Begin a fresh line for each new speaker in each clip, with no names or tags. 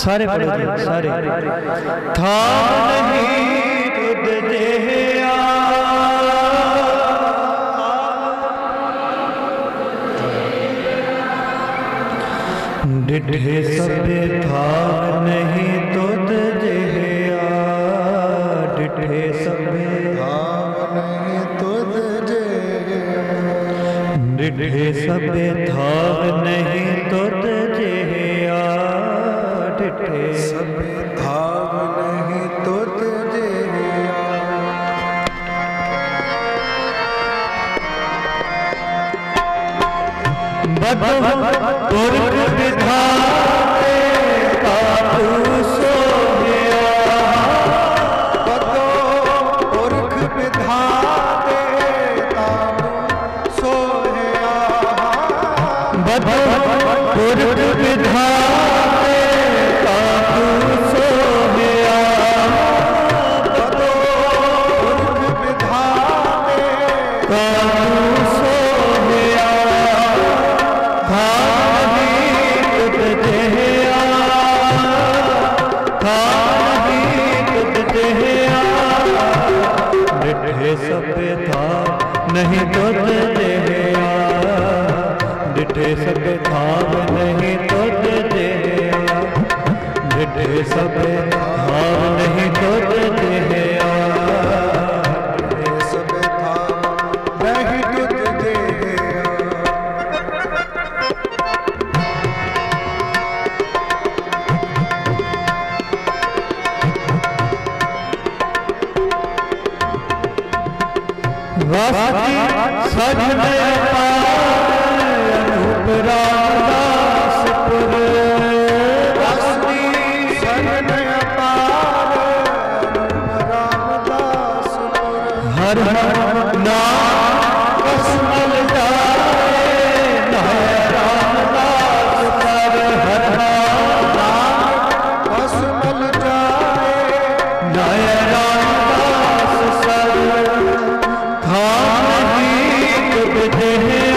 सारे सारे था नहीं तुद जेहा डिढे सबे था नहीं तुद जेहा डिढे सबे था नहीं तुद जेहा डिढे सबे था नहीं तुद जेहा डिढे सबे धाव नहीं तुद जेहा बदो पुरख विधाते काबू सोया बदो पुरख विधाते काबू सोया बदो पुरख विधाते काबू सोया बदो पुरख विधाते काबू सोया डिठे सबे था नहीं तुद जेहा डिठे सबे था नहीं तुद जेहा डिठे सबे था नहीं तुद जेहा डिठे सबे था नहीं तुद जेहा वास्ती सजन अनूप रामदासपुर वास्ती सजन अनूप रामदासपुर हर हर नाम कसमल जा ਜਿਹਾ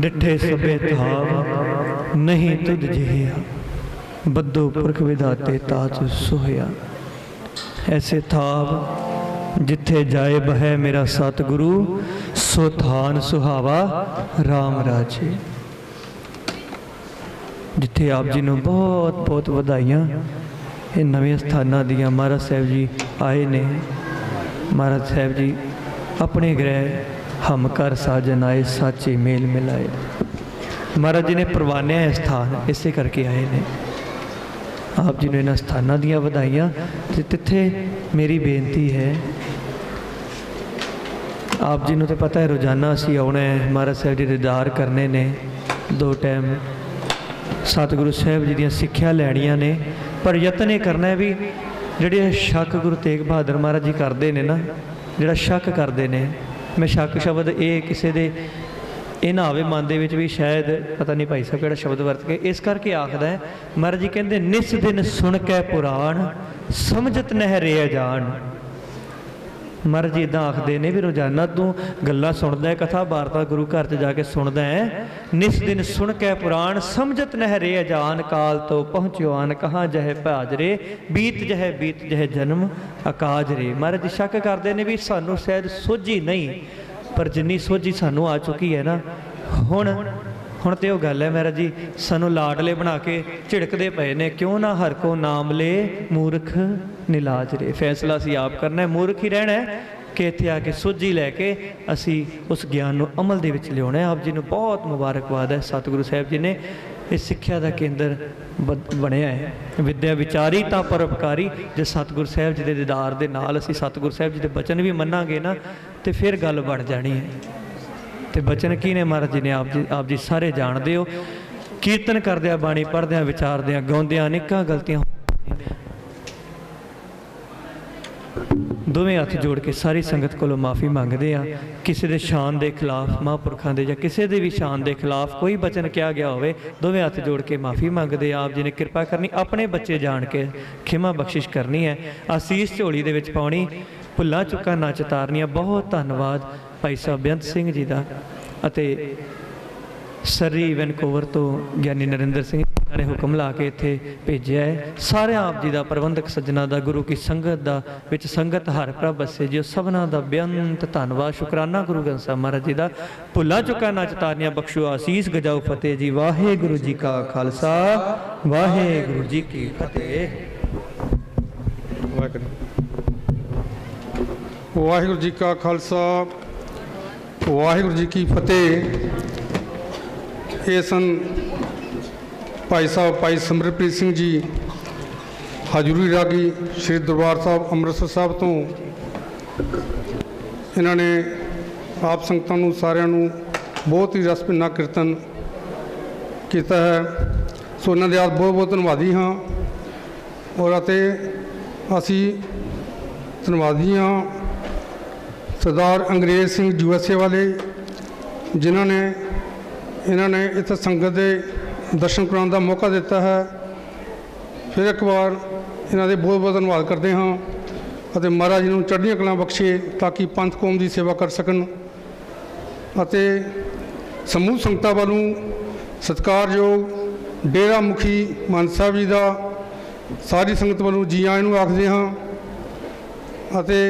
डिठे सबे थाव नहीं तुझ जिहिया बद्दो पुरख विधाते ताज सोहया। ऐसे थाव जिथे जाए बह मेरा सतगुरु सो थान सुहावा राम राजे। जिथे आप जी नूं बहुत बहुत वधाइयां ये नवे स्थानां दियां। महाराज साहब जी आए ने, महाराज साहब जी अपने ग्रह हम कर साजन आए साचे मेल मिलाए। महाराज जी ने परवानिया स्थान इसे करके आए ने। आप जी ने इन्हां स्थानां दियां वधाइयां। ते तिथे मेरी बेनती है, आप जी नूं तो पता है रोज़ाना असीं आउणा है, महाराज साहब जी दीदार करने ने, 2 टाइम सतगुरु साहब जी दियां सिक्ख्या लैणियां ने। पर यतन ये करना है भी जिहड़े शक गुरु तेग बहादुर महाराज जी करते हैं ना, जिहड़ा शक करते हैं, मैं शक शब्द ये किसी दे ये ना आवे मन दे भी, शायद पता नहीं भाई साहब किहड़ा शब्द वरत के इस करके आखदा है। महाराज जी कहते निस दिन सुन कै पुराण समझत नह रे जान। महाराज जी इदां आखदे ने भी रोज़ाना तू गल्लां सुनदा है, कथा वार्ता गुरु घर च जाके सुनदा है। निस दिन सुन कै पुराण समझत नह रे जान, काल तो पहुँच्यो आन कहाँ जह भाज रे, बीत जह जन्म अकाज रे। महाराज जी शक करते हैं भी सानू शायद सोझी नहीं, पर जिन्नी सोझी सानू आ चुकी है ना, हुण तो गल है महाराज जी सानू लाडले बना के झिड़कते पे ने, क्यों ना हर को नाम ले मूर्ख निलाज रे। फैसला असी आप करना है, मूर्ख ही रहना है कि इत्थे आके सोझी लैके असी उस ज्ञान को अमल दे विच लियाउणा है। आप जी नूं बहुत मुबारकबाद है, सतगुरु साहब जी ने इस सिक्ख्या का केंद्र बनया है। विद्या विचारी तां परोपकारी। जो सतगुरु साहब जी के दीदार के नाल असी सतगुरु साहब जी के बचन भी मनांगे ना, तो फिर गल बढ़ जानी है। तो बचन की ने महाराज जी ने आप जी सारे जानते हो। कीर्तन करदिया, बाणी पढ़द्या, विचारद्या, गाउंदिया अनेकां गलतियां, दोवें हथ जोड़ के सारी संगत को माफ़ी मंगते हैं। किसी के शान के खिलाफ महापुरखों के या किसी के भी शान के खिलाफ कोई बचन किया गया हो, दोवें हथ जोड़ के माफ़ी मंगते हैं। आप जी ने कृपा करनी, अपने बच्चे जान के खिमा बख्शिश करनी है, आसीस झोली दे विच पाउणी, भुल्लां चुक्कां ना चितारनियां। बहुत धन्नवाद भाई साहब बेअंत सिंह जी का, अते सरी वैनकूवर तो ज्ञानी नरेंद्र सिंह ने हुक्म ला के इत्थे भेजिया है। सारे आप जी का प्रबंधक सज्जना का, गुरु की संगत का, विच संगत हर प्रभ बसे जी, सबना का बेअंत धन्नवाद शुकराना गुरु ग्रंथ साहिब महाराज जी का। भुल्लां चुक्कां ना चितारनियां बख्शो आसीस गजाओ फतेह जी। वाहेगुरु जी का खालसा, वाहेगुरु जी की फतेह।
वाहेगुरु जी का खालसा, वाहेगुरु जी की फतेह। ये सन भाई साहब भाई सिमरनप्रीत सिंह जी हजूरी रागी श्री दरबार साहब अमृतसर साहब तो इन्होंने आप संगतां नूं सारिआं नूं बहुत ही रस भिन्ना कीर्तन किया है। सो इन्हां दे आप बहुत बहुत धन्नवादी हाँ, और असी धन्नवादी हाँ सरदार अंग्रेज सिंह USA वाले, जिन्होंने इन्होंने इत्थे संगत के दर्शन कराने का मौका दिता है। फिर एक बार इन्हों के बहुत बहुत धन्यवाद करते हाँ, और महाराज जी को चढ़ियां कलां बख्शे ताकि पंथ कौम की सेवा कर सकन। समूह संगतां वालों सत्कारयोग डेरा मुखी मान साहब जी का सारी संगत वालों जी आए नूं आखदे हाँ। अते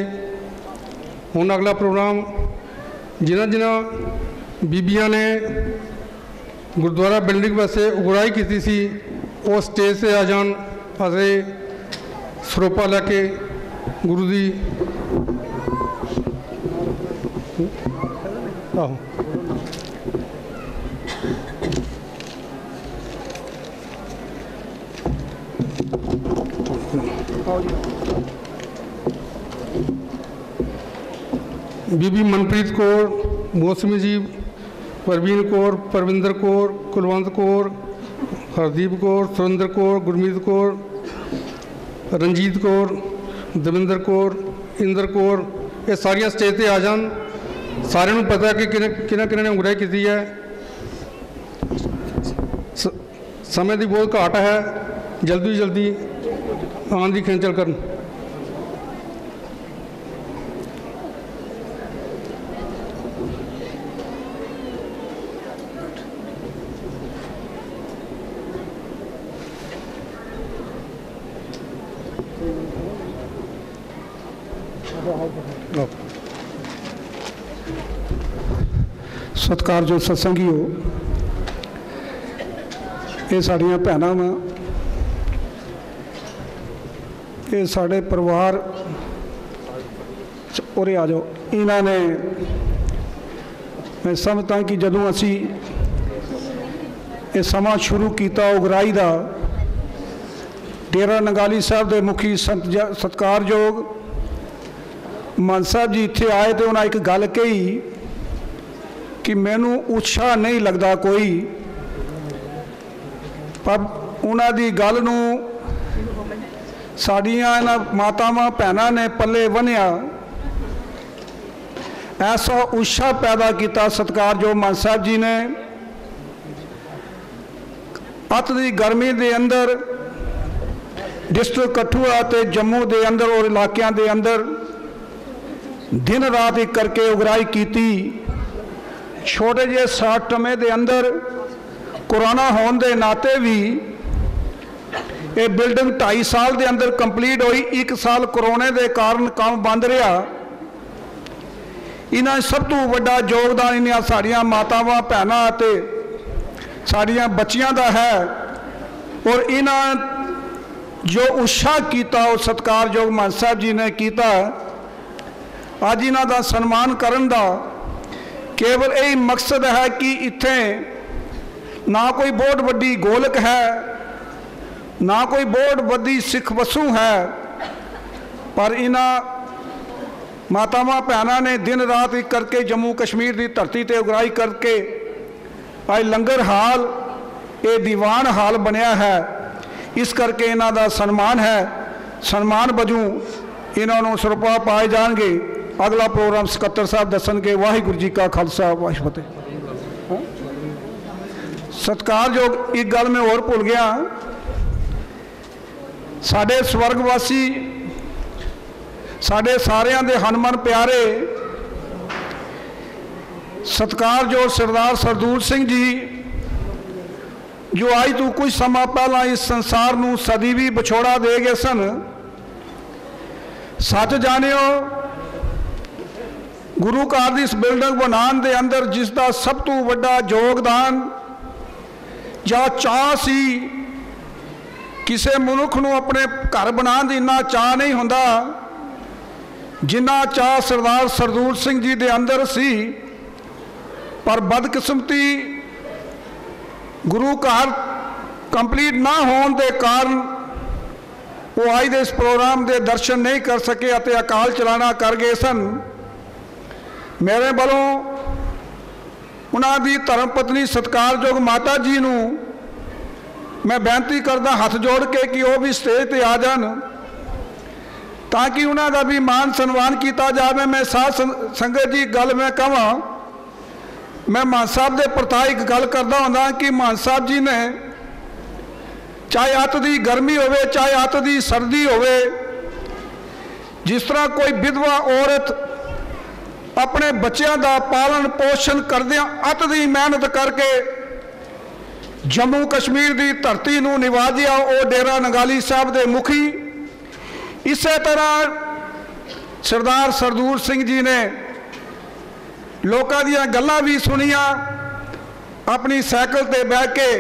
हुण अगला प्रोग्राम जिन्हां जिन्हां बीबियां ने गुरुद्वारा बिल्डिंग वास्ते उगड़ाई की सी वो स्टेज से आ जान अते सरोपा लैके गुरु दी आहो बीबी मनप्रीत कौर, मौसमी जी, परवीन कौर, परविंदर कौर, कुलवंत कौर, हरदीप कौर, सुरेंद्र कौर, गुरमीत कौर, रंजीत कौर, दविंदर कौर, इंदर कौर, ये सारिया स्टेज पर आ जान। सारिਆਂ ਨੂੰ पता है कि किन्हां ने उंगराई की है। समय की बहुत घाट है, जल्दी जल्दी आने की खेचल करन।
सत्कारयोग सत्संगीओ, ये साड़ियाँ भैनां वा, ये साढ़े परिवार उरे आ जाओ। इन्होंने मैं समझता कि जदों असी ये समा शुरू किया उगराई का, डेरा नंगाली साहब के मुखी सत्कारयोग मान साहब जी इत्थे आए तो उन्हें एक गल कही कि मैनू उत्साह नहीं लगता कोई, पर उन्होंने गल नूं साड़ियाँ इन्हां मातावां भैनां ने पल्ले बन्निया, ऐसा उत्साह पैदा किया सत्कारयोग मान साहब जी ने। अत की गर्मी के अंदर डिस्ट्रिक्ट कठुआ ते जम्मू के अंदर और इलाकों के अंदर दिन रात एक करके उगराई की। छोटे जे शॉर्ट टमे के अंदर कोरोना होने के नाते भी ये बिल्डिंग 2.5 साल के अंदर कंप्लीट हुई। 1 साल कोरोना के कारण काम बंद रहा। इन्हां सब तो बड़ा योगदान इन्हां साड़ियाँ मातावां भैनां ते साड़ियाँ बच्चियां का है। और इन्हां जो उत्साह किया वो सत्कारयोग मान साहब जी ने किया। अज इन्हां दा सन्मान करन दा केवल यही मकसद है कि इत्थे ना कोई बहुत वड्डी गोलक है, ना कोई बहुत वड्डी सिख वसू है, पर इन्हां मातावां भैनां ने दिन रात एक करके जम्मू कश्मीर की धरती पर उगराई करके आज लंगर हाल ये दीवान हाल बनया है। इस करके इन्हां दा सन्मान है। सन्मान वजों इन्हों सरपा पाए जाएंगे। अगला प्रोग्राम सकत्तर साहब दसणगे। वाहिगुरू जी का खालसा वाहिगुरू फतेह। सत्कारयोग एक गल मैं और भुल गया, साढ़े स्वर्गवासी साढ़े सारियां दे हनुमान प्यारे सत्कारयोग सरदार सरदूल सिंह जी जो आज तो कुछ समा पहला इस संसार नूं सदी भी विछोड़ा दे गए सन। सच जानियो गुरु घर की इस बिल्डिंग बनाने के अंदर जिसका सब तो बड़ा योगदान या चाह सी, किसी मनुख नूं अपने घर बनाने की इन्ना चाह नहीं होंदा जिन्ना चाह सरदार सरदूल सिंह जी के अंदर सी। पर बदकिस्मती गुरु घर कंप्लीट ना होने के कारण वो आज के इस प्रोग्राम के दर्शन नहीं कर सके अते अकाल चलाना कर गए सन। मेरे वालों उन्होंने धर्म पत्नी सत्कारयोग माता जी नूं मैं बेनती करदा हाथ जोड़ के कि वह भी स्टेज पर आ जान ताकि उन्होंने भी मान सन्मान किया जाए। मैं साथ संगत जी गल मैं कहां, मैं मान साहब के प्रता एक गल करता होंदा कि मान साहब जी ने चाहे अत की गर्मी होवे चाहे अत की सर्दी होवे, जिस तरह कोई विधवा औरत अपने बच्चों का पालन पोषण करदियां अत की मेहनत करके जम्मू कश्मीर की धरती नूं निवाजिया वो डेरा नंगाली साहब के मुखी। इस तरह सरदार सरदूर सिंह जी ने लोगों दी गल्लां भी सुनिया, अपनी साइकिल ते बह के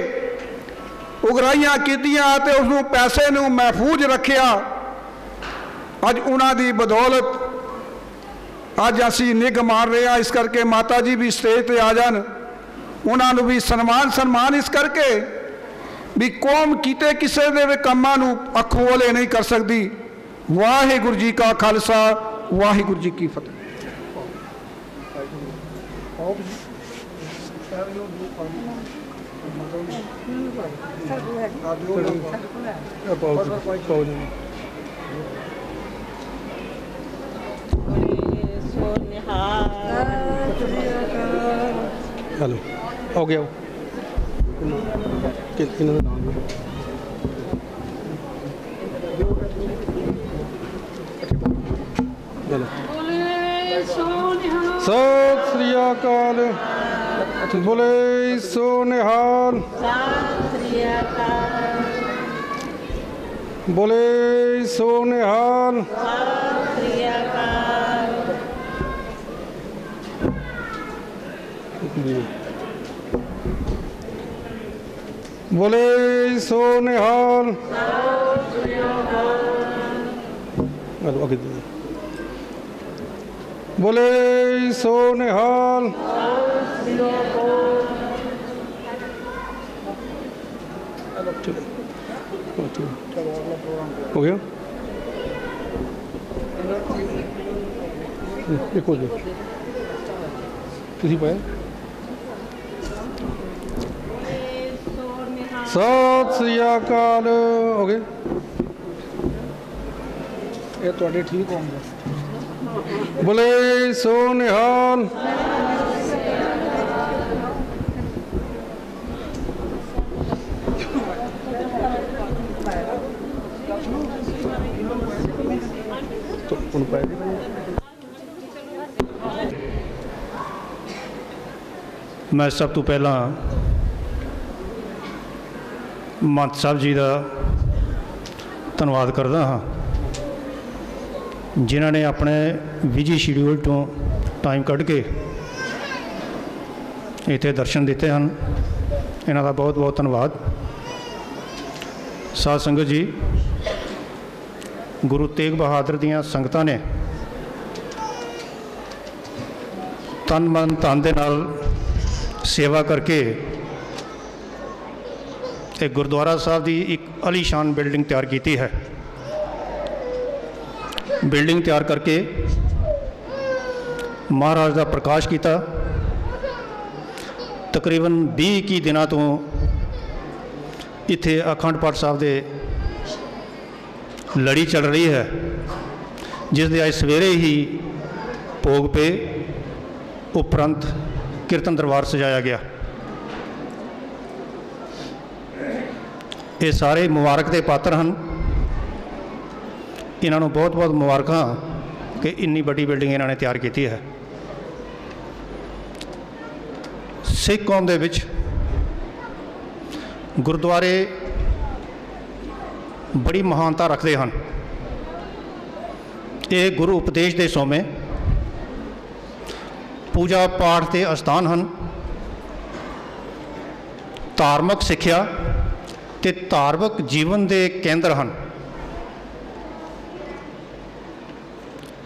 उगराइयां कीतियां ते उसनूं पैसे नूं महफूज रखिया। अज उन्हां दी बदौलत अज असी निग मार रहे हैं। इस करके माता जी भी स्टेज पर आ जान, उन्होंने भी सन्मान इस करके भी कौम किते किसी के कामां नूं अखों ओले नहीं कर सकती। वाहिगुरू जी का खालसा, वाहिगुरू जी की फतेह।
हेलो हो गया इन्हों का नाम चलो सत श्री अकाल बोले सो निहाल बोले सो निहाल बोले सो निहाल बोले सो निहाल हो गया एक हो गया तुसी पाया सत श्री अकाल हो गए
ये तुहाडे ठीक होंगे।
बोले सो निहाल तो
मैं सब तो पहला महंत साहब जी का धन्यवाद करता हाँ, जिन्होंने अपने बिजी शेड्यूल तो टाइम कढ़ के इत्थे दर्शन दिते हैं। इन्हां दा बहुत बहुत धन्यवाद। साध संगत जी, गुरु तेग बहादुर दियां संगतां ने तन मन धन दे नाल सेवा करके एक गुरुद्वारा साहब की एक आलीशान बिल्डिंग तैयार की है। बिल्डिंग तैयार करके महाराज का प्रकाश किया। तकरीबन 20-21 दिनों तो इत्थे अखंड पाठ साहब दे लड़ी चल रही है, जिस दे आज सवेरे ही भोग पे उपरंत कीर्तन दरबार सजाया गया। ये सारे मुबारक के पात्र हैं। इन्हों बहुत बहुत मुबारकां कि इन्नी बड़ी बिल्डिंग इन्होंने तैयार की है। सिख कौम दे विच गुरुद्वारे बड़ी महानता रखते हैं। ये गुरु उपदेश के सोमे पूजा पाठ के अस्थान हैं। धार्मिक सिक्ख्या ते धार्मिक जीवन के केंद्र हैं।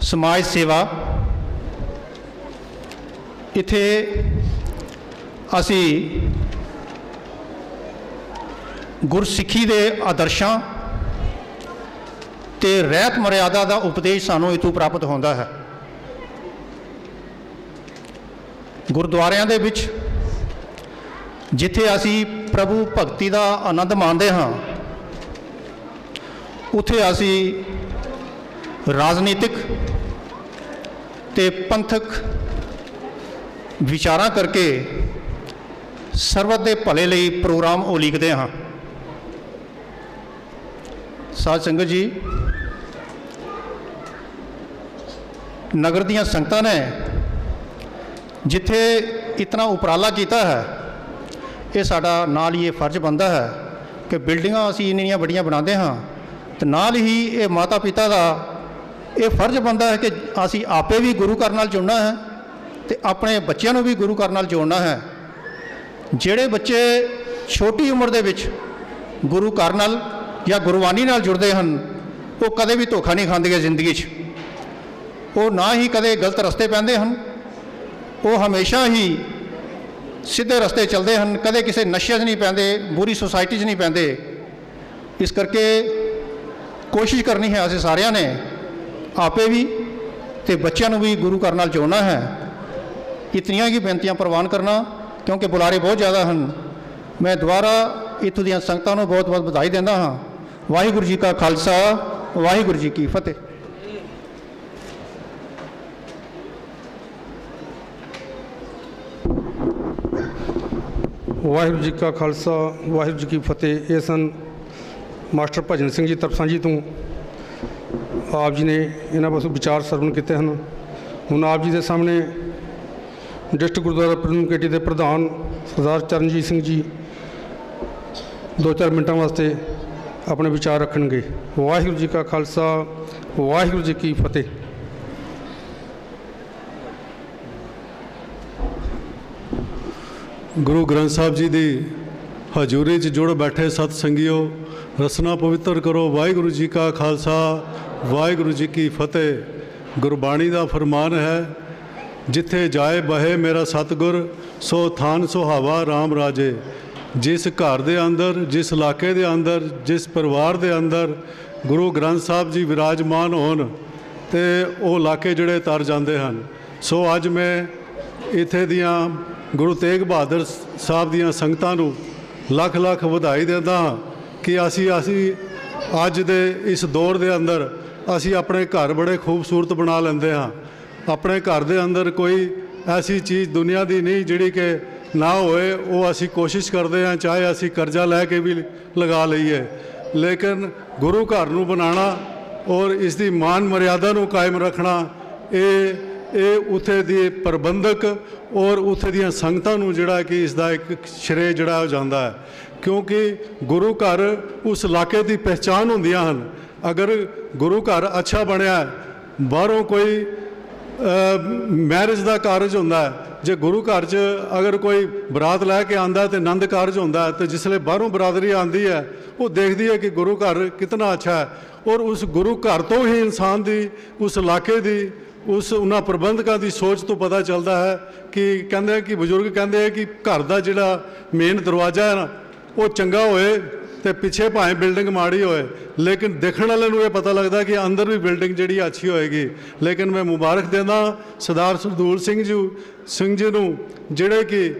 समाज सेवा इत्थे असी गुरसिੱਖੀ के आदर्शों ते रहत मर्यादा का उपदेश सानू इतों प्राप्त होता है। गुरुद्वारियां दे विच जिथे असी प्रभु भगती का आनंद माणते हाँ, उत्थे असी राजनीतिक ते पंथक विचारां करके सरबत के भले लई प्रोग्राम उलीकते हाँ। साध संगत जी, नगर दियां संगतां ने जिथे इतना उपराला किया है, ਇਹ ਸਾਡਾ ਨਾਲ ਹੀ ਇਹ ਫਰਜ਼ ਬਣਦਾ ਹੈ ਕਿ ਬਿਲਡਿੰਗਾਂ ਅਸੀਂ ਇੰਨੀਆਂ ਵੱਡੀਆਂ ਬਣਾਉਂਦੇ ਹਾਂ ਤੇ ਨਾਲ ਹੀ ਇਹ ਮਾਤਾ ਪਿਤਾ ਦਾ ਇਹ ਫਰਜ਼ ਬਣਦਾ ਹੈ ਕਿ ਅਸੀਂ ਆਪੇ ਵੀ ਗੁਰੂ ਘਰ ਨਾਲ ਜੁੜਨਾ ਹੈ ਤੇ ਆਪਣੇ ਬੱਚਿਆਂ ਨੂੰ ਵੀ ਗੁਰੂ ਘਰ ਨਾਲ ਜੋੜਨਾ ਹੈ। ਜਿਹੜੇ ਬੱਚੇ ਛੋਟੀ ਉਮਰ ਦੇ ਵਿੱਚ ਗੁਰੂ ਘਰ ਨਾਲ ਜਾਂ ਗੁਰਬਾਣੀ ਨਾਲ ਜੁੜਦੇ ਹਨ ਉਹ ਕਦੇ ਵੀ ਧੋਖਾ ਨਹੀਂ ਖਾਂਦੇ ਜ਼ਿੰਦਗੀ 'ਚ, ਉਹ ਨਾ ਹੀ ਕਦੇ ਗਲਤ ਰਸਤੇ ਪੈਂਦੇ ਹਨ, ਉਹ ਹਮੇਸ਼ਾ ਹੀ ਸਿੱਧੇ ਰਸਤੇ ਚੱਲਦੇ ਹਨ, ਕਦੇ ਕਿਸੇ ਨਸ਼ੇ 'ਚ ਨਹੀਂ ਪੈਂਦੇ, ਬੁਰੀ ਸੁਸਾਇਟੀ 'ਚ ਨਹੀਂ ਪੈਂਦੇ। ਇਸ ਕਰਕੇ ਕੋਸ਼ਿਸ਼ ਕਰਨੀ ਹੈ ਅਸੀਂ ਸਾਰਿਆਂ ਨੇ ਆਪੇ ਵੀ ਤੇ ਬੱਚਿਆਂ ਨੂੰ ਵੀ ਗੁਰੂ ਘਰ ਨਾਲ ਜੋੜਨਾ ਹੈ। ਇਤਨੀਆਂ ਹੀ ਬੇਨਤੀਆਂ ਪ੍ਰਵਾਨ ਕਰਨਾ ਕਿਉਂਕਿ ਬੁਲਾਰੇ ਬਹੁਤ ਜ਼ਿਆਦਾ ਹਨ। ਮੈਂ ਦੁਬਾਰਾ ਇੱਥੋਂ ਦੀਆਂ ਸੰਗਤਾਂ ਨੂੰ ਬਹੁਤ ਬਹੁਤ ਵਧਾਈ ਦਿੰਦਾ ਹਾਂ। ਵਾਹਿਗੁਰੂ ਜੀ ਕਾ ਖਾਲਸਾ, ਵਾਹਿਗੁਰੂ ਜੀ ਕੀ ਫਤਿਹ।
ਵਾਹਿਗੁਰੂ ਜੀ ਕਾ ਖਾਲਸਾ, ਵਾਹਿਗੁਰੂ ਜੀ ਕੀ ਫਤਿਹ। ਇਹ ਸਨ ਮਾਸਟਰ ਭਜਨ ਸਿੰਘ ਜੀ ਤਰਪਸਾਂਝੀ ਤੋਂ। ਆਪ ਜੀ ਨੇ ਇਹਨਾਂ ਪਾਸੋਂ ਵਿਚਾਰ ਸਰਵਣ ਕੀਤੇ ਹਨ। ਹੁਣ ਆਪ ਜੀ ਦੇ ਸਾਹਮਣੇ ਡਿਸਟ੍ਰਿਕਟ ਗੁਰਦੁਆਰਾ ਪ੍ਰਬੰਧਕ ਕਮੇਟੀ ਦੇ ਪ੍ਰਧਾਨ ਸਰਦਾਰ ਚਰਨਜੀਤ ਸਿੰਘ ਜੀ 2-4 ਮਿੰਟਾਂ ਵਾਸਤੇ ਆਪਣੇ ਵਿਚਾਰ ਰੱਖਣਗੇ। ਵਾਹਿਗੁਰੂ ਜੀ ਕਾ ਖਾਲਸਾ, ਵਾਹਿਗੁਰੂ ਜੀ ਕੀ ਫਤਿਹ।
ਗੁਰੂ ਗ੍ਰੰਥ ਸਾਹਿਬ ਜੀ ਦੀ ਹਜ਼ੂਰੀ 'ਚ ਜੁੜ ਬੈਠੇ ਸਤ ਸੰਗਿਓ, ਰਸਨਾ ਪਵਿੱਤਰ ਕਰੋ। ਵਾਹਿਗੁਰੂ ਜੀ ਕਾ ਖਾਲਸਾ, ਵਾਹਿਗੁਰੂ ਜੀ ਕੀ ਫਤਿਹ। ਗੁਰਬਾਣੀ ਦਾ ਫਰਮਾਨ ਹੈ, ਜਿੱਥੇ ਜਾਏ ਬਹੇ ਮੇਰਾ ਸਤਿਗੁਰ, ਸੋ ਥਾਨ ਸੁਹਾਵਾ ਰਾਮ ਰਾਜੇ। ਜਿਸ ਘਰ ਦੇ ਅੰਦਰ, ਜਿਸ ਇਲਾਕੇ ਦੇ ਅੰਦਰ, ਜਿਸ ਪਰਿਵਾਰ ਦੇ ਅੰਦਰ ਗੁਰੂ ਗ੍ਰੰਥ ਸਾਹਿਬ ਜੀ ਵਿਰਾਜਮਾਨ ਹੋਣ ਤੇ ਉਹ ਇਲਾਕੇ ਜਿਹੜੇ ਤਰ ਜਾਂਦੇ ਹਨ। ਸੋ ਅੱਜ ਮੈਂ ਇੱਥੇ ਦੀਆਂ ਗੁਰੂ ਤੇਗ ਬਹਾਦਰ ਸਾਹਿਬ ਦੀਆਂ ਸੰਗਤਾਂ ਨੂੰ ਲੱਖ ਲੱਖ ਵਧਾਈ ਦਿੰਦਾ ਹਾਂ ਕਿ ਅਸੀਂ ਅੱਜ ਦੇ ਇਸ ਦੌਰ ਦੇ ਅੰਦਰ ਅਸੀਂ ਆਪਣੇ ਘਰ ਬੜੇ ਖੂਬਸੂਰਤ ਬਣਾ ਲੈਂਦੇ ਹਾਂ। ਆਪਣੇ ਘਰ ਦੇ ਅੰਦਰ ਕੋਈ ਐਸੀ ਚੀਜ਼ ਦੁਨੀਆ ਦੀ ਨਹੀਂ ਜਿਹੜੀ ਕਿ ਨਾ ਹੋਏ, ਉਹ ਅਸੀਂ ਕੋਸ਼ਿਸ਼ ਕਰਦੇ ਹਾਂ, ਚਾਹੇ ਅਸੀਂ ਕਰਜ਼ਾ ਲੈ ਕੇ ਵੀ ਲਗਾ ਲਈਏ। ਲੇਕਿਨ ਗੁਰੂ ਘਰ ਨੂੰ ਬਣਾਉਣਾ ਔਰ ਇਸ ਦੀ ਮਾਨ ਮਰਿਆਦਾ ਨੂੰ ਕਾਇਮ ਰੱਖਣਾ, ਇਹ ਉੱਥੇ ਦੇ ਪ੍ਰਬੰਧਕ ਔਰ ਉੱਥੇ ਦੀਆਂ ਸੰਗਤਾਂ ਨੂੰ ਜਿਹੜਾ ਕਿ ਇਸ ਦਾ ਇੱਕ ਸ਼੍ਰੇ ਜਿਹੜਾ ਹੋ ਜਾਂਦਾ ਹੈ। ਕਿਉਂਕਿ ਗੁਰੂ ਘਰ ਉਸ ਇਲਾਕੇ ਦੀ ਪਹਿਚਾਣ ਹੁੰਦੀਆਂ ਹਨ। ਅਗਰ ਗੁਰੂ ਘਰ ਅੱਛਾ ਬਣਿਆ, ਬਾਹਰੋਂ ਕੋਈ ਮੈਰਿਜ ਦਾ ਕਾਰਜ ਹੁੰਦਾ ਹੈ, ਜੇ ਗੁਰੂ ਘਰ 'ਚ ਅਗਰ ਕੋਈ ਬਰਾਤ ਲੈ ਕੇ ਆਉਂਦਾ ਤੇ ਆਨੰਦ ਕਾਰਜ ਹੁੰਦਾ ਹੈ, ਤੇ ਜਿਸਲੇ ਬਾਹਰੋਂ ਬਰਾਦਰੀ ਆਉਂਦੀ ਹੈ ਉਹ ਦੇਖਦੀ ਹੈ ਕਿ ਗੁਰੂ ਘਰ ਕਿਤਨਾ ਅੱਛਾ ਹੈ। ਔਰ ਉਸ ਗੁਰੂ ਘਰ ਤੋਂ ਹੀ ਇਨਸਾਨ ਦੀ, ਉਸ ਇਲਾਕੇ ਦੀ, ਉਹਨਾਂ ਪ੍ਰਬੰਧਕਾਂ ਦੀ ਸੋਚ ਤੋਂ ਪਤਾ ਚੱਲਦਾ ਹੈ ਕਿ ਕਹਿੰਦੇ ਕਿ ਬਜ਼ੁਰਗ ਕਹਿੰਦੇ ਆ ਕਿ ਘਰ ਦਾ ਜਿਹੜਾ ਮੇਨ ਦਰਵਾਜ਼ਾ ਹੈ ਨਾ ਉਹ ਚੰਗਾ ਹੋਏ ਤੇ ਪਿੱਛੇ ਭਾਵੇਂ ਬਿਲਡਿੰਗ ਮਾੜੀ ਹੋਏ, ਲੇਕਿਨ ਦੇਖਣ ਵਾਲੇ ਨੂੰ ਇਹ ਪਤਾ ਲੱਗਦਾ ਕਿ ਅੰਦਰ ਵੀ ਬਿਲਡਿੰਗ ਜਿਹੜੀ ਅੱਛੀ ਹੋਏਗੀ। ਲੇਕਿਨ ਮੈਂ ਮੁਬਾਰਕ ਦਿੰਦਾ ਸਰਦਾਰ ਸਰਦੂਲ ਸਿੰਘ ਜੀ ਨੂੰ, ਜਿਹੜੇ ਕਿ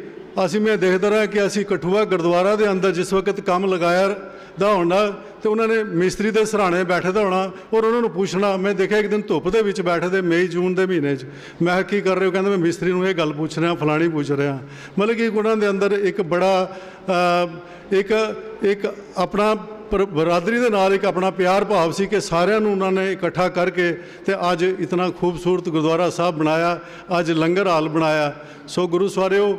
ਮੈਂ ਦੇਖਦਾ ਰਿਹਾ ਕਿ ਅਸੀਂ ਕਠੂਆ ਗੁਰਦੁਆਰਾ ਦੇ ਅੰਦਰ ਜਿਸ ਵਕਤ ਕੰਮ ਲਗਾਇਆ ਦਾ ਹੋਣਾ ਤੇ ਉਹਨਾਂ ਨੇ ਮਿਸਤਰੀ ਦੇ ਸਰਾਣੇ ਬੈਠੇ ਦਾ ਹੋਣਾ ਔਰ ਉਹਨਾਂ ਨੂੰ ਪੁੱਛਣਾ। ਮੈਂ ਦੇਖਿਆ ਇੱਕ ਦਿਨ ਧੁੱਪ ਦੇ ਵਿੱਚ ਬੈਠੇ ਦੇ ਮਈ ਜੂਨ ਦੇ ਮਹੀਨੇ 'ਚ। ਮੈਂ ਕੀ ਕਰ ਰਹੇ ਹੋ? ਕਹਿੰਦੇ ਮੈਂ ਮਿਸਤਰੀ ਨੂੰ ਇਹ ਗੱਲ ਪੁੱਛ ਰਿਹਾ, ਫਲਾਣੀ ਪੁੱਛ ਰਿਹਾ। ਮਤਲਬ ਕਿ ਉਹਨਾਂ ਦੇ ਅੰਦਰ ਇੱਕ ਬੜਾ ਇੱਕ ਆਪਣਾ ਬਰਾਦਰੀ ਦੇ ਨਾਲ ਇੱਕ ਆਪਣਾ ਪਿਆਰ ਭਾਵ ਸੀ ਕਿ ਸਾਰਿਆਂ ਨੂੰ ਉਹਨਾਂ ਨੇ ਇਕੱਠਾ ਕਰਕੇ ਤੇ ਅੱਜ ਇਤਨਾ ਖੂਬਸੂਰਤ ਗੁਰਦੁਆਰਾ ਸਾਹਿਬ ਬਣਾਇਆ, ਅੱਜ ਲੰਗਰ ਹਾਲ ਬਣਾਇਆ। ਸੋ ਗੁਰੂ ਸਵਾਰਿਓ,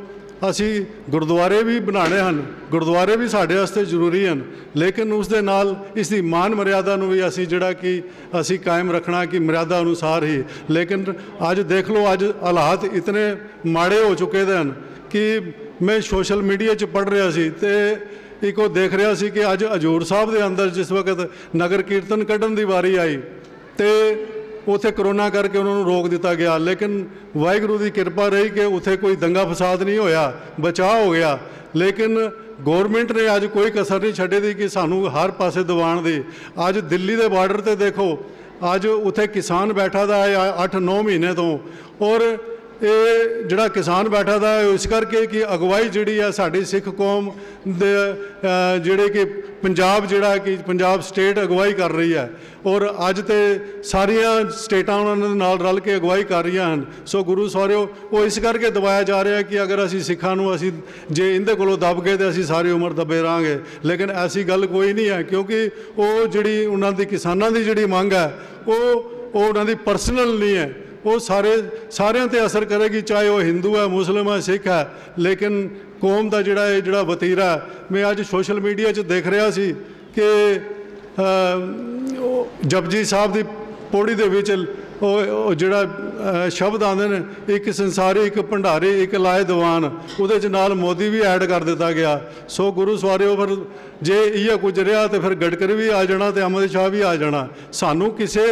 ਅਸੀਂ ਗੁਰਦੁਆਰੇ ਵੀ ਬਣਾਉਣੇ ਹਨ, ਗੁਰਦੁਆਰੇ ਵੀ ਸਾਡੇ ਵਾਸਤੇ ਜ਼ਰੂਰੀ ਹਨ, ਲੇਕਿਨ ਉਸ ਦੇ ਨਾਲ ਇਸ ਦੀ ਮਾਨ ਮਰਿਆਦਾ ਨੂੰ ਵੀ ਅਸੀਂ ਜਿਹੜਾ ਕਿ ਅਸੀਂ ਕਾਇਮ ਰੱਖਣਾ ਕਿ ਮਰਿਆਦਾ ਅਨੁਸਾਰ ਹੀ। ਲੇਕਿਨ ਅੱਜ ਦੇਖ ਲਓ, ਅੱਜ ਹਾਲਾਤ ਇਤਨੇ ਮਾੜੇ ਹੋ ਚੁੱਕੇ ਹਨ ਕਿ ਮੈਂ ਸੋਸ਼ਲ ਮੀਡੀਆ 'ਚ ਪੜ੍ਹ ਰਿਹਾ ਸੀ ਤੇ ਇੱਕ ਉਹ ਦੇਖ ਰਿਹਾ ਸੀ ਕਿ ਅੱਜ ਹਜ਼ੂਰ ਸਾਹਿਬ ਦੇ ਅੰਦਰ ਜਿਸ ਵਕਤ ਨਗਰ ਕੀਰਤਨ ਕੱਢਣ ਦੀ ਵਾਰੀ ਆਈ ਤੇ ਉੱਥੇ ਕਰੋਨਾ ਕਰਕੇ ਉਹਨਾਂ ਨੂੰ ਰੋਕ ਦਿੱਤਾ ਗਿਆ। ਲੇਕਿਨ ਵਾਹਿਗੁਰੂ ਦੀ ਕਿਰਪਾ ਰਹੀ ਕਿ ਉੱਥੇ ਕੋਈ ਦੰਗਾ ਫਸਾਦ ਨਹੀਂ ਹੋਇਆ, ਬਚਾਅ ਹੋ ਗਿਆ। ਲੇਕਿਨ ਗੌਰਮੈਂਟ ਨੇ ਅੱਜ ਕੋਈ ਕਸਰ ਨਹੀਂ ਛੱਡੀ ਦੀ ਕਿ ਸਾਨੂੰ ਹਰ ਪਾਸੇ ਦਿਵਾਉਣ ਦੀ। ਅੱਜ ਦਿੱਲੀ ਦੇ ਬਾਰਡਰ ਤੇ ਦੇਖੋ, ਅੱਜ ਉੱਥੇ ਕਿਸਾਨ ਬੈਠਾ ਦਾ ਹੈ 8-9 ਮਹੀਨੇ ਤੋਂ, ਔਰ ਇਹ ਜਿਹੜਾ ਕਿਸਾਨ ਬੈਠਾ ਦਾ ਹੈ ਇਸ ਕਰਕੇ ਕਿ ਅਗਵਾਈ ਜਿਹੜੀ ਹੈ ਸਾਡੀ ਸਿੱਖ ਕੌਮ ਦੇ ਜਿਹੜੇ ਕਿ ਪੰਜਾਬ ਜਿਹੜਾ ਕਿ ਪੰਜਾਬ ਸਟੇਟ ਅਗਵਾਈ ਕਰ ਰਹੀ ਹੈ ਔਰ ਅੱਜ ਤੇ ਸਾਰੀਆਂ ਸਟੇਟਾਂ ਉਹਨਾਂ ਦੇ ਨਾਲ ਰਲ ਕੇ ਅਗਵਾਈ ਕਰ ਰਹੀਆਂ ਹਨ। ਸੋ ਗੁਰੂ ਸਵਾਰਿਓ, ਉਹ ਇਸ ਕਰਕੇ ਦਬਾਇਆ ਜਾ ਰਿਹਾ ਕਿ ਅਗਰ ਅਸੀਂ ਸਿੱਖਾਂ ਨੂੰ ਜੇ ਇਹਦੇ ਕੋਲੋਂ ਦਬ ਗਏ ਤਾਂ ਅਸੀਂ ਸਾਰੀ ਉਮਰ ਦਬੇ ਰਹਾਂਗੇ। ਲੇਕਿਨ ਐਸੀ ਗੱਲ ਕੋਈ ਨਹੀਂ ਹੈ, ਕਿਉਂਕਿ ਉਹ ਜਿਹੜੀ ਉਹਨਾਂ ਦੀ ਕਿਸਾਨਾਂ ਦੀ ਜਿਹੜੀ ਮੰਗ ਹੈ ਉਹ ਉਹਨਾਂ ਦੀ ਪਰਸਨਲ ਨਹੀਂ ਹੈ, ਉਹ ਸਾਰਿਆਂ ਤੇ ਅਸਰ ਕਰੇਗੀ, ਚਾਹੇ ਉਹ ਹਿੰਦੂ ਹੈ, ਮੁਸਲਿਮ ਹੈ, ਸਿੱਖ ਹੈ। ਲੇਕਿਨ ਕੌਮ ਦਾ ਜਿਹੜਾ ਵਤੀਰਾ। ਮੈਂ ਅੱਜ ਸੋਸ਼ਲ ਮੀਡੀਆ 'ਚ ਦੇਖ ਰਿਹਾ ਸੀ ਕਿ ਜਪਜੀ ਸਾਹਿਬ ਦੀ ਪੌੜੀ ਦੇ ਵਿੱਚ ਉਹ ਜਿਹੜਾ ਸ਼ਬਦ ਆਉਂਦੇ ਨੇ, ਇੱਕ ਸੰਸਾਰੀ, ਇੱਕ ਭੰਡਾਰੀ, ਇੱਕ ਲਾਏ ਦੀਵਾਨ, ਉਹਦੇ 'ਚ ਨਾਲ ਮੋਦੀ ਵੀ ਐਡ ਕਰ ਦਿੱਤਾ ਗਿਆ। ਸੋ ਗੁਰੂ ਸਵਾਰਿਓ, ਫਿਰ ਜੇ ਇਹ ਕੁਝ ਰਿਹਾ ਤਾਂ ਫਿਰ ਗਡਕਰੀ ਵੀ ਆ ਜਾਣਾ ਤੇ ਅਮਿਤ ਸ਼ਾਹ ਵੀ ਆ ਜਾਣਾ। ਸਾਨੂੰ ਕਿਸੇ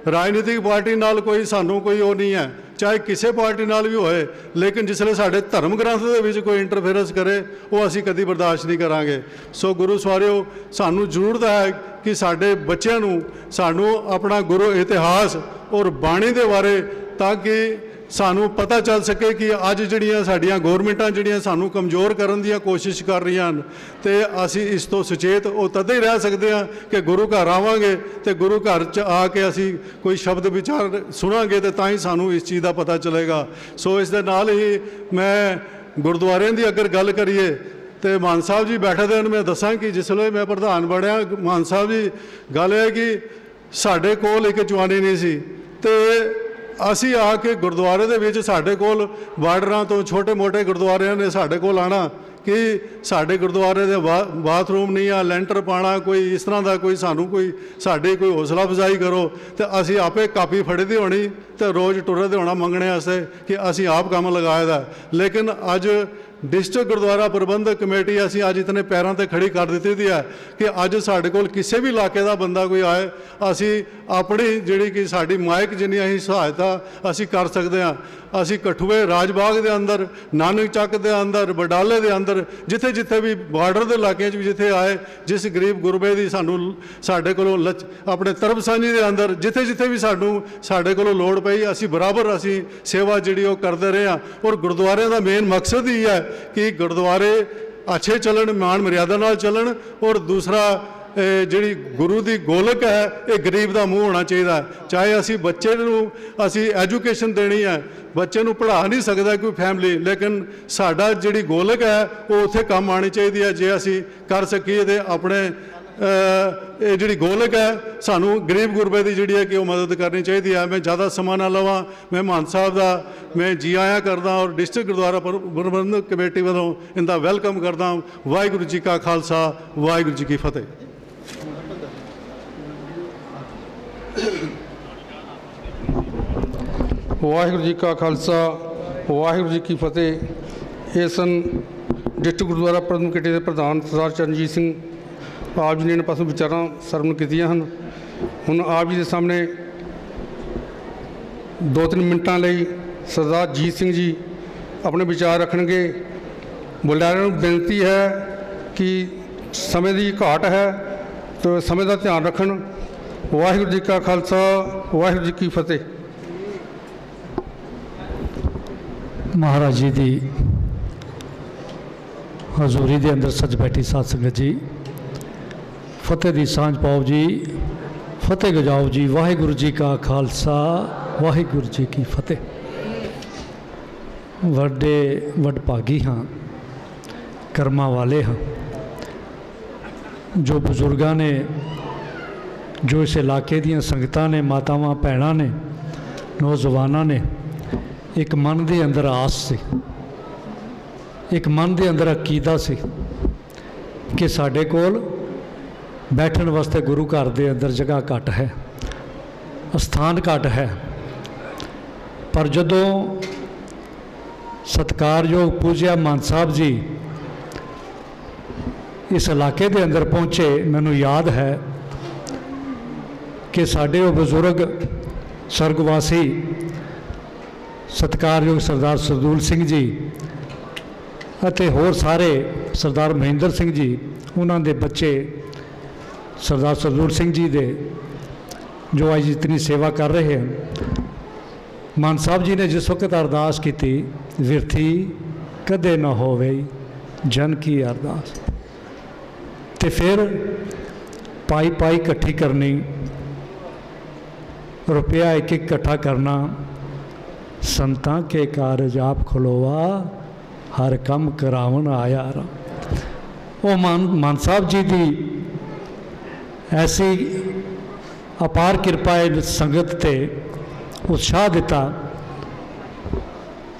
ਰਾਜਨੀਤਿਕ ਪਾਰਟੀ ਨਾਲ ਸਾਨੂੰ ਕੋਈ ਉਹ ਨਹੀਂ ਹੈ, ਚਾਹੇ ਕਿਸੇ ਪਾਰਟੀ ਨਾਲ ਵੀ ਹੋਏ, ਲੇਕਿਨ ਜਿਸਲੇ ਸਾਡੇ ਧਰਮ ਗ੍ਰੰਥ ਦੇ ਵਿੱਚ ਕੋਈ ਇੰਟਰਫੇਰੈਂਸ ਕਰੇ ਉਹ ਅਸੀਂ ਕਦੀ ਬਰਦਾਸ਼ਤ ਨਹੀਂ ਕਰਾਂਗੇ। ਸੋ ਗੁਰੂ ਸਵਾਰਿਓ, ਸਾਨੂੰ ਜ਼ਰੂਰਤ ਹੈ ਕਿ ਸਾਡੇ ਬੱਚਿਆਂ ਨੂੰ ਸਾਨੂੰ ਆਪਣਾ ਗੁਰੂ ਇਤਿਹਾਸ ਔਰ ਬਾਣੀ ਦੇ ਬਾਰੇ, ਤਾਂ ਕਿ ਸਾਨੂੰ ਪਤਾ ਚੱਲ ਸਕੇ ਕਿ ਅੱਜ ਜਿਹੜੀਆਂ ਸਾਡੀਆਂ ਗੌਰਮੈਂਟਾਂ ਜਿਹੜੀਆਂ ਸਾਨੂੰ ਕਮਜ਼ੋਰ ਕਰਨ ਦੀਆਂ ਕੋਸ਼ਿਸ਼ ਕਰ ਰਹੀਆਂ ਹਨ, ਤੇ ਅਸੀਂ ਇਸ ਤੋਂ ਸੁਚੇਤ ਉਹ ਤਦ ਹੀ ਰਹਿ ਸਕਦੇ ਹਾਂ ਕਿ ਗੁਰੂ ਘਰ ਆਵਾਂਗੇ ਤੇ ਗੁਰੂ ਘਰ 'ਚ ਆ ਕੇ ਅਸੀਂ ਕੋਈ ਸ਼ਬਦ ਵਿਚਾਰ ਸੁਣਾਂਗੇ ਤੇ ਤਾਂ ਹੀ ਸਾਨੂੰ ਇਸ ਚੀਜ਼ ਦਾ ਪਤਾ ਚੱਲੇਗਾ। ਸੋ ਇਸ ਦੇ ਨਾਲ ਹੀ ਮੈਂ ਗੁਰਦੁਆਰਿਆਂ ਦੀ ਅਗਰ ਗੱਲ ਕਰੀਏ ਤੇ ਮਾਨ ਸਾਹਿਬ ਜੀ ਬੈਠੇ ਦੇ ਹਨ। ਮੈਂ ਦੱਸਾਂ ਕਿ ਜਿਸ ਵੇਲੇ ਮੈਂ ਪ੍ਰਧਾਨ ਬਣਿਆ, ਮਾਨ ਸਾਹਿਬ ਜੀ, ਗੱਲ ਇਹ ਕਿ ਸਾਡੇ ਕੋਲ ਇੱਕ ਚੁਆਨੀ ਨਹੀਂ ਸੀ ਤੇ ਅਸੀਂ ਆ ਕੇ ਗੁਰਦੁਆਰੇ ਦੇ ਵਿੱਚ, ਸਾਡੇ ਕੋਲ ਬਾਰਡਰਾਂ ਤੋਂ ਛੋਟੇ ਮੋਟੇ ਗੁਰਦੁਆਰਿਆਂ ਨੇ ਸਾਡੇ ਕੋਲ ਆਉਣਾ ਕਿ ਸਾਡੇ ਗੁਰਦੁਆਰੇ ਦੇ ਬਾਥਰੂਮ ਨਹੀਂ ਆ, ਲੈਂਟਰ ਪਾਣਾ, ਕੋਈ ਇਸ ਤਰ੍ਹਾਂ ਦਾ ਕੋਈ ਸਾਡੀ ਕੋਈ ਹੌਸਲਾ ਅਫਜ਼ਾਈ ਕਰੋ, ਤੇ ਅਸੀਂ ਆਪੇ ਕਾਪੀ ਫੜੀ ਦੀ ਹੋਣੀ ਤੇ ਰੋਜ਼ ਟੁਰੇ ਦੇ ਹੋਣਾ ਮੰਗਣੇ ਵਾਸਤੇ ਕਿ ਅਸੀਂ ਆਪ ਕੰਮ ਲਗਾਇਆ ਦਾ। ਲੇਕਿਨ ਅੱਜ ਡਿਸਟ੍ਰਿਕਟ ਗੁਰਦੁਆਰਾ ਪ੍ਰਬੰਧਕ ਕਮੇਟੀ ਅਸੀਂ ਅੱਜ ਇਤਨੇ ਪੈਰਾਂ ਤੇ ਖੜੀ ਕਰ ਦਿੱਤੀ ਦੀ ਹੈ ਕਿ ਅੱਜ ਸਾਡੇ ਕੋਲ ਕਿਸੇ ਵੀ ਇਲਾਕੇ ਦਾ ਬੰਦਾ ਕੋਈ ਆਏ, ਅਸੀਂ ਆਪਣੀ ਜਿਹੜੀ ਕਿ ਸਾਡੀ ਮਾਇਕ ਜਿੰਨੀ ਅਸੀਂ ਸਹਾਇਤਾ ਅਸੀਂ ਕਰ ਸਕਦੇ ਹਾਂ। ਅਸੀਂ ਕਠੂਏ ਰਾਜਬਾਗ ਦੇ ਅੰਦਰ, ਨਾਨਕ ਚੱਕ ਦੇ ਅੰਦਰ, ਬਡਾਲੇ ਦੇ ਅੰਦਰ, ਜਿੱਥੇ ਜਿੱਥੇ ਵੀ ਬਾਰਡਰ ਦੇ ਇਲਾਕਿਆਂ 'ਚ ਵੀ ਜਿੱਥੇ ਆਏ, ਜਿਸ ਗਰੀਬ ਗੁਰਬੇ ਦੀ ਸਾਡੇ ਕੋਲੋਂ ਆਪਣੇ ਤਰਬ ਸਾਂਝੀ ਦੇ ਅੰਦਰ ਜਿੱਥੇ ਜਿੱਥੇ ਵੀ ਸਾਡੇ ਕੋਲੋਂ ਲੋੜ ਪਈ, ਅਸੀਂ ਬਰਾਬਰ ਅਸੀਂ ਸੇਵਾ ਜਿਹੜੀ ਉਹ ਕਰਦੇ ਰਹੇ ਹਾਂ। ਔਰ ਗੁਰਦੁਆਰਿਆਂ ਦਾ ਮੇਨ ਮਕਸਦ ਹੀ ਹੈ ਕਿ ਗੁਰਦੁਆਰੇ ਅੱਛੇ ਚੱਲਣ, ਮਾਣ ਮਰਿਆਦਾ ਨਾਲ ਚੱਲਣ, ਔਰ ਦੂਸਰਾ ਜਿਹੜੀ ਗੁਰੂ ਦੀ ਗੋਲਕ ਹੈ ਇਹ ਗਰੀਬ ਦਾ ਮੂੰਹ ਹੋਣਾ ਚਾਹੀਦਾ। ਚਾਹੇ ਅਸੀਂ ਬੱਚੇ ਨੂੰ ਅਸੀਂ ਐਜੂਕੇਸ਼ਨ ਦੇਣੀ ਹੈ, ਬੱਚੇ ਨੂੰ ਪੜ੍ਹਾ ਨਹੀਂ ਸਕਦਾ ਕੋਈ ਫੈਮਿਲੀ, ਲੇਕਿਨ ਸਾਡਾ ਜਿਹੜੀ ਗੋਲਕ ਹੈ ਉਹ ਉੱਥੇ ਕੰਮ ਆਉਣੀ ਚਾਹੀਦੀ ਹੈ। ਜੇ ਅਸੀਂ ਕਰ ਸਕੀਏ ਤੇ ਆਪਣੇ ਇਹ ਜਿਹੜੀ ਗੋਲਕ ਹੈ ਸਾਨੂੰ ਗਰੀਬ ਗੁਰਬੇ ਦੀ ਜਿਹੜੀ ਹੈ ਕਿ ਉਹ ਮਦਦ ਕਰਨੀ ਚਾਹੀਦੀ ਹੈ। ਮੈਂ ਜ਼ਿਆਦਾ ਸਮਾਂ ਨਾ ਲਵਾਂ, ਮੈਂ ਮਾਨ ਸਾਹਿਬ ਦਾ ਮੈਂ ਜੀ ਆਇਆਂ ਕਰਦਾ ਔਰ ਡਿਸਟ੍ਰਿਕਟ ਗੁਰਦੁਆਰਾ ਪ੍ਰਬੰਧਕ ਕਮੇਟੀ ਵੱਲੋਂ ਇਹਦਾ ਵੈਲਕਮ ਕਰਦਾ। ਵਾਹਿਗੁਰੂ ਜੀ ਕਾ ਖਾਲਸਾ, ਵਾਹਿਗੁਰੂ ਜੀ ਕੀ ਫਤਿਹ।
ਵਾਹਿਗੁਰੂ ਜੀ ਕਾ ਖਾਲਸਾ, ਵਾਹਿਗੁਰੂ ਜੀ ਕੀ ਫਤਿਹ। ਇਹ ਸਨ ਡਿਸਟ੍ਰਿਕਟ ਗੁਰਦੁਆਰਾ ਪ੍ਰਬੰਧਕ ਕਮੇਟੀ ਦੇ ਪ੍ਰਧਾਨ ਸਰਦਾਰ ਚਰਨਜੀਤ ਸਿੰਘ। ਆਪ ਜੀ ਨੇ ਇਹਨਾਂ ਪਾਸੋਂ ਵਿਚਾਰਾਂ ਸਰਵਣ ਕੀਤੀਆਂ ਹਨ। ਹੁਣ ਆਪ ਜੀ ਦੇ ਸਾਹਮਣੇ 2-3 ਮਿੰਟਾਂ ਲਈ ਸਰਦਾਰ ਜੀਤ ਸਿੰਘ ਜੀ ਆਪਣੇ ਵਿਚਾਰ ਰੱਖਣਗੇ। ਬੁਲਾਰਿਆਂ ਨੂੰ ਬੇਨਤੀ ਹੈ ਕਿ ਸਮੇਂ ਦੀ ਘਾਟ ਹੈ ਤੇ ਸਮੇਂ ਦਾ ਧਿਆਨ ਰੱਖਣ। ਵਾਹਿਗੁਰੂ ਜੀ ਕਾ ਖਾਲਸਾ, ਵਾਹਿਗੁਰੂ ਜੀ ਕੀ ਫਤਿਹ।
महाराज जी की हजूरी के अंदर सच बैठी साध संगत जी, फतेह की सांझ पाओ जी, फतेह गजाओ जी। वाहिगुरू जी का खालसा, वाहिगुरू जी की फतेह। वड्डे वडभागी हाँ, कर्मा वाले हाँ, जो बजुर्गों ने, जो इस इलाके दियां संगतां ने, मातावां भैणां ने, नौजवानों ने एक मन के अंदर आस सी, एक मन के अंदर अकीदा सी कि साढ़े कोल बैठन वास्ते गुरु घर के अंदर जगह घट है, स्थान घट है। पर जदों सत्कारयोग पूज्या मान साहब जी इस इलाके के अंदर पहुँचे, मैनू याद है कि साढ़े वो बजुर्ग स्वर्गवासी सत्कारयोग सरदार सरदूल सिंह जी अते होर सारे सरदार महेंद्र सिंह जी, उन्होंने दे बच्चे सरदार सरदूल सिंह जी दे जो आज इतनी सेवा कर रहे हैं। मान साहब जी ने जिस वक्त अरदास की थी, विरथी कदे न होवे जन की अरदास, तो फिर पाई पाई इकट्ठी करनी, रुपया एक एक इकट्ठा करना, संतां के कारज आप खुलोवा, हर कम करावन आया रा। वो मान साहब जी की ऐसी अपार कृपा संगत ते उत्साह दिता।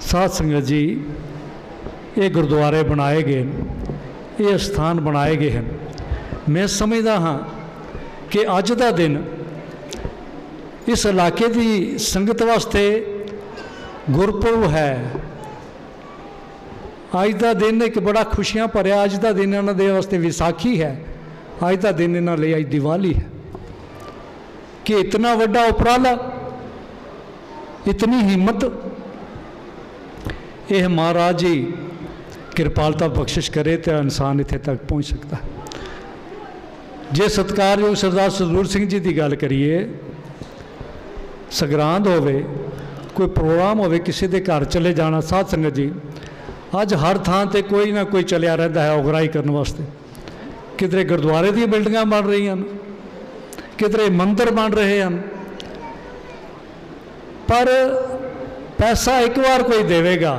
साध संगत जी ये गुरुद्वारे बनाए गए, ये स्थान बनाए गए हैं। मैं समझदा हाँ कि अज का दिन इस इलाके की संगत वास्ते गुरपुरब है। अज का दिन एक बड़ा खुशियां भरिया, अज का दिन इन्हों के वास्ते विसाखी है, अज का दिन इन्हों लिए अज दिवाली है। कि इतना वड्डा उपराला, इतनी हिम्मत, यह महाराज जी कृपालता बख्शिश करे तो इंसान इत्थे तक पहुँच सकता है। जे सत्कारयोग सरदार सतगुर सिंह जी की गल करिए, सगरांद होवे, कोई प्रोग्राम होवे, किसी के घर चले जाना, साध संगत जी अज हर थां ते कोई ना कोई चलिया रहता है उगराई करने वास्ते। किधरे गुरुद्वारे दी बिल्डिंगां बन रही हैं, किधरे मंदिर बन रहे हैं, पर पैसा एक बार कोई देवेगा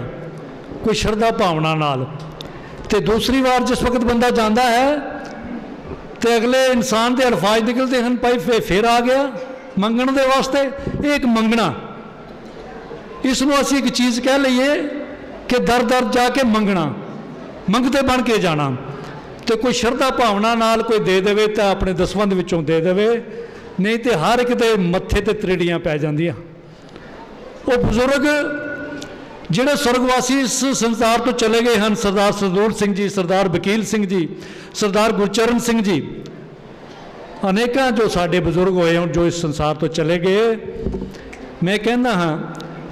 कोई श्रद्धा भावना नाल, ते दूसरी बार जिस वक्त बंदा जाता है तो अगले इंसान के अल्फाज निकलते हैं, भाई फिर आ गया मंगण दे वास्ते। ये एक मंगना, इसनों असी एक चीज़ कह लीए कि दर दर जाके मंगना, मंगते बन के जाना। तो कोई श्रद्धा भावना नाल कोई दे देवे तो अपने दसवंध विचों दे देवे, नहीं तो हर एक दे मत्थे ते त्रिड़ियां पै जांदियां। वो बुजुर्ग जिहड़े स्वर्गवासी इस संसार तो चले गए हैं, सरदार सतगुर सिंह जी, सरदार वकील सिंह जी, सरदार गुरचरण सिंह जी, अनेकों जो साडे बजुर्ग होए हैं जो इस संसार तो चले गए, मैं कहना हाँ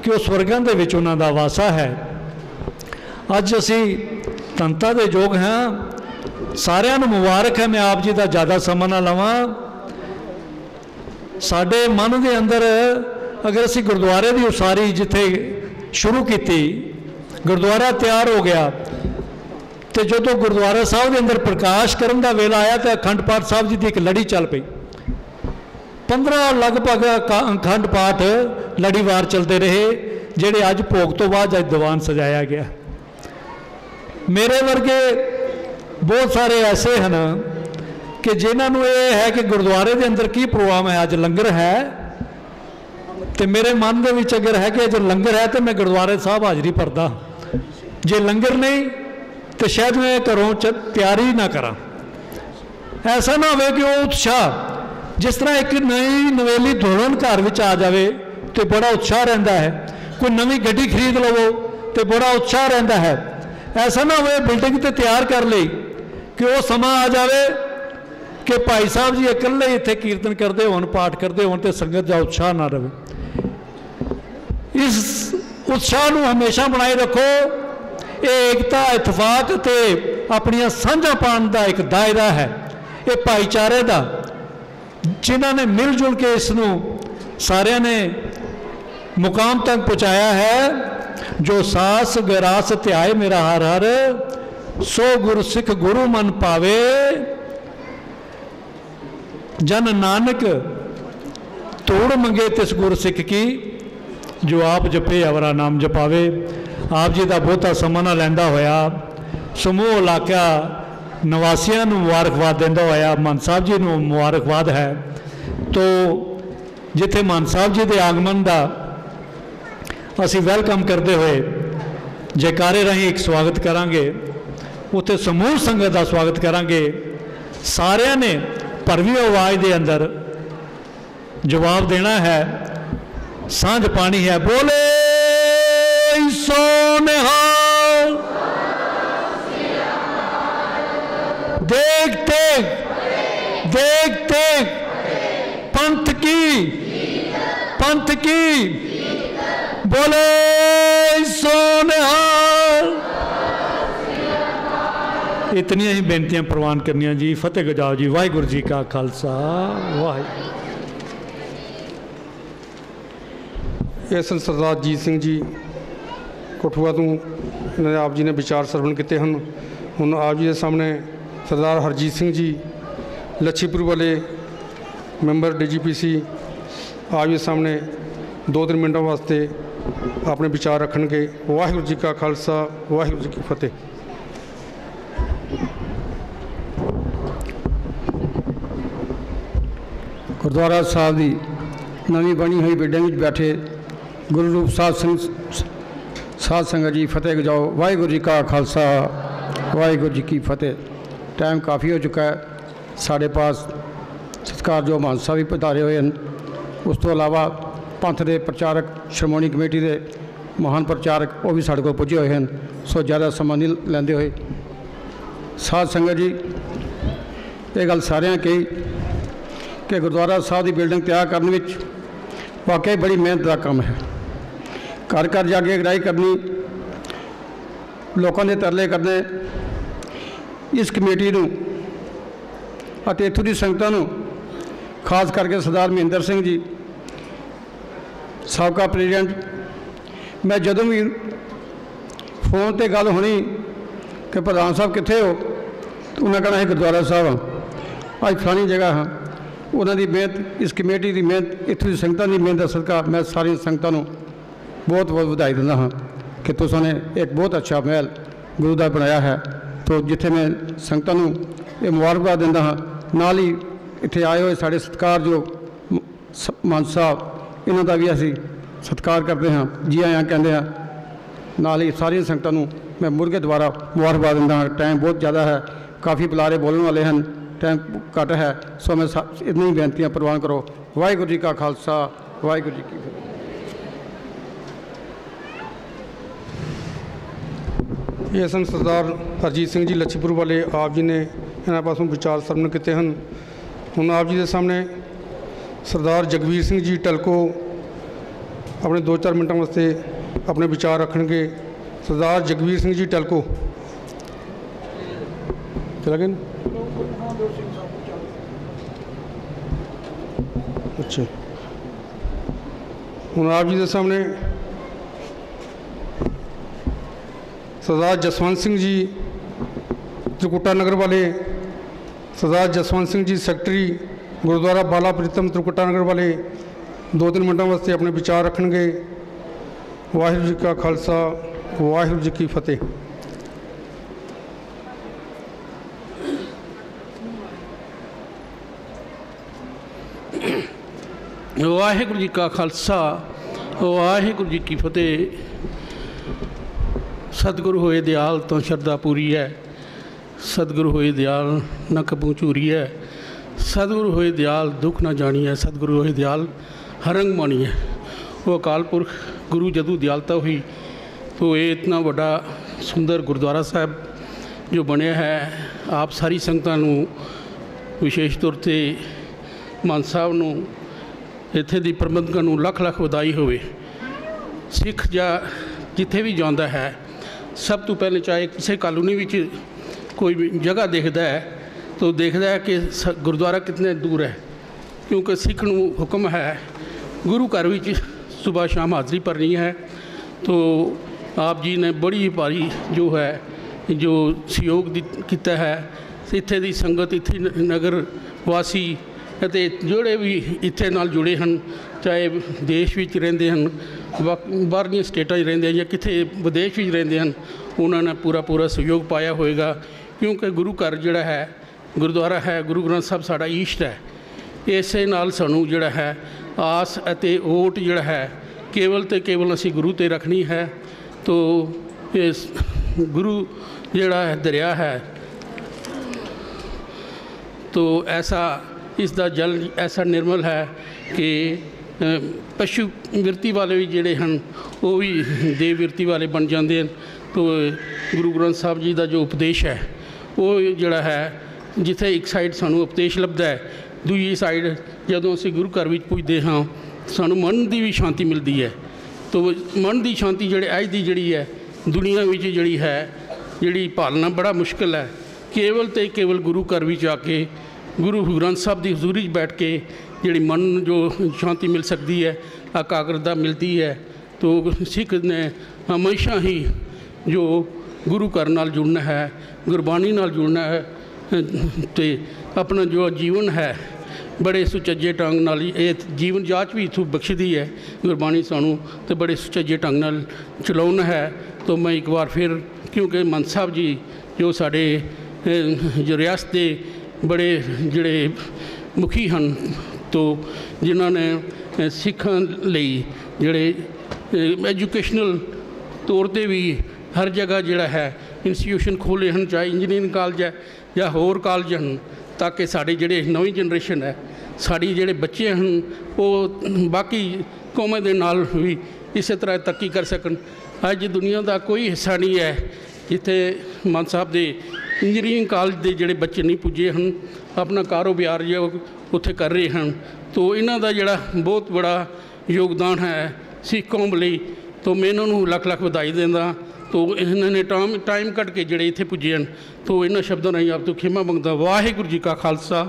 कि वह स्वर्गों के विच उन्हां दा वासा है। अज असी तनता दे योग हैं, सारिਆਂ ਨੂੰ मुबारक है। मैं आप जी का ज़्यादा समा ना लवां। साडे मन के अंदर अगर असी गुरुद्वारे की उसारी जिथे शुरू की, गुरुद्वारा तैयार हो गया, तो जो तो गुरुद्वारा साहब के अंदर प्रकाश करने का वेला आया तो अखंड पाठ साहब जी की एक लड़ी चल पई। 15 लगभग अखंड पाठ लड़ीवार चलते रहे, जेड़े अज भोग तो बाद अज दीवान सजाया गया। मेरे वर्गे बहुत सारे ऐसे हैं कि जिन्होंने ये है कि गुरुद्वारे के अंदर की प्रोग्राम है, अज लंगर है, तो मेरे मन के विच अगर है कि जो लंगर है तो मैं गुरुद्वारे साहब हाजरी भरदा, जे लंगर नहीं तो शायद मैं घरों तैयारी ना करा। ऐसा ना हो कि वो उत्साह जिस तरह एक नई नवेली दुल्हन घर में आ जाए तो बड़ा उत्साह रहता है, कोई नवी गड्डी खरीद लवो तो बड़ा उत्साह रहता है। ऐसा ना हो बिल्डिंग तो तैयार कर ली कि वो समा आ जाए कि भाई साहब जी इकल्ले इत्थे कीर्तन करते हो, पाठ करते हो, तो संगत का उत्साह ना रहे। इस उत्साह को हमेशा बनाए रखो। ये एकता, इतफाक ते अपनिया साझा पान का एक दायरा है, ये भाईचारे का, जिन्हों ने मिलजुल के इसनों सारिया ने मुकाम तक पहुँचाया है। जो सास गरास त्याए मेरा हर हर, सो गुरु सिख गुरु मन पावे, जन नानक तोड़ मंगे तिस गुरु सिख की, जो आप जपे अवरा नाम जपावे। आप जी का बहुता समा ना लैंदा होया समूह इलाका निवासियों को मुबारकबाद देंदा होया मान साहब जी को मुबारकबाद है। तो जिथे मान साहब जी के आगमन का असी वैलकम करते हुए जयकारे राही एक स्वागत करांगे, उत्थे समूह संगत का स्वागत करांगे। सारिਆਂ ने भरवी आवाज़ के अंदर जवाब देना है, सांझ पानी है। बोले सो निहाल, देखते देखते पंथ की बोले सो निहाल। इतनियां ही बेनतियां प्रवान करनियां जी। फतेह गजाओ जी। वाहिगुरू जी का खालसा वाहिगुरू।
ये सन सरदार जीत सिंह जी कोठूआ तो इन्होंने आप जी ने विचार सरवण किए हैं। हुण आप जी के सामने सरदार हरजीत सिंह जी लच्छीपुर वाले मैंबर DGPC आप जी के सामने 2-3 मिनटों वास्ते अपने विचार रखणगे। वाहिगुरू जी का खालसा वाहिगुरू जी की फतेह।
गुरुद्वारा साहब की नवी बनी हुई बिल्डिंग में बैठे गुरु रूप साहब ਸਾਧ ਸੰਗਤ ਜੀ ਫਤਿਹ ਗਜਾਓ। ਵਾਹਿਗੁਰੂ ਜੀ ਕਾ ਖਾਲਸਾ ਵਾਹਿਗੁਰੂ ਜੀ ਕੀ ਫਤਿਹ। ਟਾਈਮ ਕਾਫੀ ਹੋ ਚੁੱਕਾ ਹੈ। ਸਾਡੇ ਪਾਸ ਸਤਿਕਾਰਯੋਗ ਮਹੰਤ ਸਾਹਿਬ ਵੀ ਪਧਾਰੇ ਹੋਏ ਹਨ। ਉਸ ਤੋਂ ਇਲਾਵਾ ਪੰਥ ਦੇ ਪ੍ਰਚਾਰਕ, ਸ਼੍ਰੋਮਣੀ ਕਮੇਟੀ ਦੇ ਮਹਾਨ ਪ੍ਰਚਾਰਕ, ਉਹ ਵੀ ਸਾਡੇ ਕੋਲ ਪੁੱਜੇ ਹੋਏ ਹਨ। ਸੋ ਜ਼ਿਆਦਾ ਸਮਾਂ ਨਹੀਂ ਲੈਂਦੇ ਹੋਏ, ਸਾਧ ਸੰਗਤ ਜੀ, ਇਹ ਗੱਲ ਸਾਰਿਆਂ ਕਹੀ ਕਿ ਗੁਰਦੁਆਰਾ ਸਾਹਿਬ ਦੀ ਬਿਲਡਿੰਗ ਤਿਆਰ ਕਰਨ ਵਿੱਚ ਵਾਕਈ ਬੜੀ ਮਿਹਨਤ ਦਾ ਕੰਮ ਹੈ। ਘਰ ਘਰ ਜਾ ਕੇ ਅਗਰਾਈ ਕਰਨੀ, ਲੋਕਾਂ ਦੇ ਤਰਲੇ ਕਰਨੇ। ਇਸ ਕਮੇਟੀ ਨੂੰ ਅਤੇ ਇੱਥੋਂ ਦੀ ਸੰਗਤਾਂ ਨੂੰ, ਖਾਸ ਕਰਕੇ ਸਰਦਾਰ ਮਹਿੰਦਰ ਸਿੰਘ ਜੀ ਸਾਬਕਾ ਪ੍ਰੈਜ਼ੀਡੈਂਟ, ਮੈਂ ਜਦੋਂ ਵੀ ਫੋਨ ਤੇ ਗੱਲ ਹੋਣੀ ਕਿ ਪ੍ਰਧਾਨ ਸਾਹਿਬ ਕਿੱਥੇ ਹੋ, ਉਹਨਾਂ ਕਹਿਣਾ ਹੈ ਗੁਰਦੁਆਰਾ ਸਾਹਿਬ ਹਾਂ, ਅੱਜ ਫਲਾਣੀ ਜਗ੍ਹਾ ਹਾਂ। ਉਹਨਾਂ ਦੀ ਮਿਹਨਤ, ਇਸ ਕਮੇਟੀ ਦੀ ਮਿਹਨਤ, ਇੱਥੋਂ ਦੀ ਸੰਗਤਾਂ ਦੀ ਮਿਹਨਤ ਦਾ ਸਦਕਾ ਮੈਂ ਸਾਰੀਆਂ ਸੰਗਤਾਂ ਨੂੰ ਬਹੁਤ ਬਹੁਤ ਵਧਾਈ ਦਿੰਦਾ ਹਾਂ ਕਿ ਤੁਸੀਂ ਨੇ ਇੱਕ ਬਹੁਤ ਅੱਛਾ ਮਹਿਲ ਗੁਰੂ ਦਾ ਬਣਾਇਆ ਹੈ। ਤੋ ਜਿੱਥੇ ਮੈਂ ਸੰਗਤਾਂ ਨੂੰ ਇਹ ਮੁਬਾਰਕਬਾਦ ਦਿੰਦਾ ਹਾਂ, ਨਾਲ ਹੀ ਇੱਥੇ ਆਏ ਹੋਏ ਸਾਡੇ ਸਤਿਕਾਰਯੋਗ ਮਹੰਤ ਸਾਹਿਬ, ਇਹਨਾਂ ਦਾ ਵੀ ਅਸੀਂ ਸਤਿਕਾਰ ਕਰਦੇ ਹਾਂ, ਜੀ ਆਇਆਂ ਕਹਿੰਦੇ ਹਾਂ। ਨਾਲ ਹੀ ਸਾਰੀਆਂ ਸੰਗਤਾਂ ਨੂੰ ਮੈਂ ਮੁੜ ਕੇ ਦੁਬਾਰਾ ਮੁਬਾਰਕਬਾਦ ਦਿੰਦਾ ਹਾਂ। ਟਾਈਮ ਬਹੁਤ ਜ਼ਿਆਦਾ ਹੈ, ਕਾਫੀ ਬੁਲਾਰੇ ਬੋਲਣ ਵਾਲੇ ਹਨ, ਟਾਈਮ ਘੱਟ ਹੈ। ਸੋ ਮੈਂ ਇਤਨੀ ਹੀ ਬੇਨਤੀਆਂ ਪ੍ਰਵਾਨ ਕਰੋ। ਵਾਹਿਗੁਰੂ ਜੀ ਕਾ ਖਾਲਸਾ ਵਾਹਿਗੁਰੂ ਜੀ ਕੀ ਫਤਿਹ।
ਇਹ ਸਨ ਸਰਦਾਰ ਹਰਜੀਤ ਸਿੰਘ ਜੀ ਲੱਛੀਪੁਰ ਵਾਲੇ। ਆਪ ਜੀ ਨੇ ਇਹਨਾਂ ਪਾਸੋਂ ਵਿਚਾਰ ਸਰਵਣ ਕੀਤੇ ਹਨ। ਹੁਣ ਆਪ ਜੀ ਦੇ ਸਾਹਮਣੇ ਸਰਦਾਰ ਜਗਵੀਰ ਸਿੰਘ ਜੀ ਟਲਕੋ ਆਪਣੇ 2-4 ਮਿੰਟਾਂ ਵਾਸਤੇ ਆਪਣੇ ਵਿਚਾਰ ਰੱਖਣਗੇ। ਸਰਦਾਰ ਜਗਵੀਰ ਸਿੰਘ ਜੀ ਟਲਕੋ ਚਲਾ ਗਏ। ਅੱਛਾ, ਹੁਣ ਆਪ ਜੀ ਦੇ ਸਾਹਮਣੇ सरदार जसवंत सिंह जी त्रिकुटा नगर वाले, सरदार जसवंत सिंह जी सैकटरी गुरुद्वारा बाला प्रीतम त्रिकुटा नगर वाले 2-3 मिनटों वास्ते अपने विचार रखणगे। वाहिगुरू जी का खालसा वाहिगुरू जी की फतेह।
वाहिगुरू जी का खालसा वाहिगुरू जी की फतेह। सतगुरु होए दयाल तो शरदा पूरी है, सतगुरु होए दयाल न कबू चूरी है, सतगुरु होए दयाल दुख न जानी है, सतगुरु होए दयाल हरंग मानी है। वो अकाल पुरख गुरु जदू दयालता हुई तो ये इतना बड़ा सुंदर गुरुद्वारा साहब जो बनया है। आप सारी संगतां नूं विशेष तौर ते मान साहब नूं, इत्थे दी प्रबंधकां नूं लख लख वधाई होवे। सिख जा जिथे भी जाता है, सब तो पहले चाहे किसी कॉलोनी में कोई भी जगह देखता है तो देखता है कि गुरुद्वारा कितने दूर है, क्योंकि सिख नूं हुक्म है गुरु घर में सुबह शाम हाज़री भरनी है। तो आप जी ने बड़ी भारी जो है जो सहयोग किया है। इत्थे दी संगत, इत्थे नगर वासी ਅਤੇ ਜਿਹੜੇ ਵੀ ਇੱਥੇ ਨਾਲ ਜੁੜੇ ਹਨ, ਚਾਹੇ ਦੇਸ਼ ਵਿੱਚ ਰਹਿੰਦੇ ਹਨ, ਬਾਹਰਲੀਆਂ ਸਟੇਟਾਂ 'ਚ ਰਹਿੰਦੇ ਜਾਂ ਕਿਤੇ ਵਿਦੇਸ਼ ਵਿੱਚ ਰਹਿੰਦੇ ਹਨ, ਉਹਨਾਂ ਨੇ ਪੂਰਾ ਸਹਿਯੋਗ ਪਾਇਆ ਹੋਏਗਾ। ਕਿਉਂਕਿ ਗੁਰੂ ਘਰ ਜਿਹੜਾ ਹੈ, ਗੁਰਦੁਆਰਾ ਹੈ, ਗੁਰੂ ਗ੍ਰੰਥ ਸਾਹਿਬ ਸਾਡਾ ਈਸ਼ਟ ਹੈ। ਇਸੇ ਨਾਲ ਸਾਨੂੰ ਜਿਹੜਾ ਹੈ ਆਸ ਅਤੇ ਓਟ ਜਿਹੜਾ ਹੈ ਕੇਵਲ ਤੇ ਕੇਵਲ ਅਸੀਂ ਗੁਰੂ 'ਤੇ ਰੱਖਣੀ ਹੈ। ਤੋ ਇਸ ਗੁਰੂ ਜਿਹੜਾ ਹੈ ਦਰਿਆ ਹੈ, तो ऐसा इसका जल ऐसा निर्मल है कि पशु विरती वाले भी जोड़े हैं वो भी देव विरती वाले बन जाते हैं। तो गुरु ग्रंथ साहब जी का जो उपदेश है वो जोड़ा है, जिथे एक साइड सानू उपदेश लभदा है, दूजी साइड जदों असीं गुरु घर विच पुजदे हाँ सानू मन की भी शांति मिलती है। तो मन की शांति जिहड़ी अज दी जिहड़ी है दुनिया विच जिहड़ी है जिहड़ी पालना बड़ा मुश्किल है। केवल तो केवल गुरु घर विच आके गुरु ग्रंथ साहब की हजूरी बैठ के जिहड़ी मन जो शांति मिल सकती है, एकाग्रता मिलती है। तो सिख ने हमेशा ही जो गुरु घर नाल जुड़ना है, गुरबाणी नाल जुड़ना है, तो अपना जो जीवन है बड़े सुचज्जे ढंग नाल ये जीवन जाच भी इत्थों बख्शदी है गुरबाणी सानू, तो बड़े सुचज्जे ढंग नाल चलाउना है। तो मैं एक बार फिर क्योंकि मन साहब जी जो साढ़े जो रियासत के बड़े जिहड़े मुखी हैं, तो जिन्होंने सिखां लई जिहड़े एजुकेशनल तौर पर भी हर जगह जिहड़ा है इंस्टीट्यूशन खोले हैं, चाहे इंजीनियरिंग कॉलेज है या होर कॉलेज हैं, ताकि साड़ी जिहड़ी नवीं जनरेशन है, साड़ी जिहड़े बच्चे हैं वो बाकी कौमां दे नाल भी इस तरह तरक्की कर सकन। अज दुनिया का कोई हिस्सा नहीं है जिथे मान साहब के इंजीनियरिंग कॉलेज के जिहड़े बच्चे नहीं पुजे हैं, अपना कारोबार जो उत्थे कर रहे हैं। तो इन्हां दा जिहड़ा बहुत बड़ा योगदान है सिख कौम लई, तो मैं इन्होंने लख लख बधाई देंदा। तो इन्होंने टाइम कट के जिहड़े इत्थे पुजे हैं, तो इन्हां शब्दों राहीं आप तो खेमा मंगदा। वाहिगुरू जी का खालसा,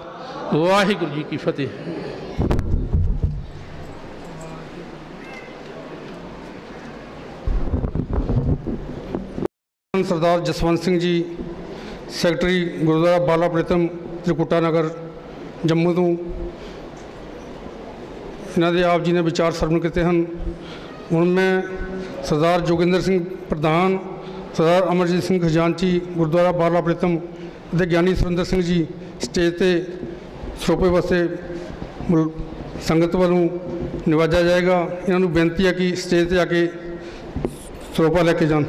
वाहिगुरू जी की फतेह।
सरदार जसवंत सिंह जी सैकटरी गुरुद्वारा बाला प्रीतम त्रिकुटा नगर जम्मू तो इन्हों के आप जी ने विचार सरवण किए हैं। हूँ मैं सरदार जोगिंदर सिंह प्रधान, सरदार अमरजीत सिंह खजानची गुरुद्वारा बाला प्रीतम और ज्ञानी सुरिंदर सिंह जी स्टेज पर सरोपे वास्ते संगत वालों नवाजा जाएगा। इन्होंने बेनती है कि स्टेज पर आके सरोपा लैके जान।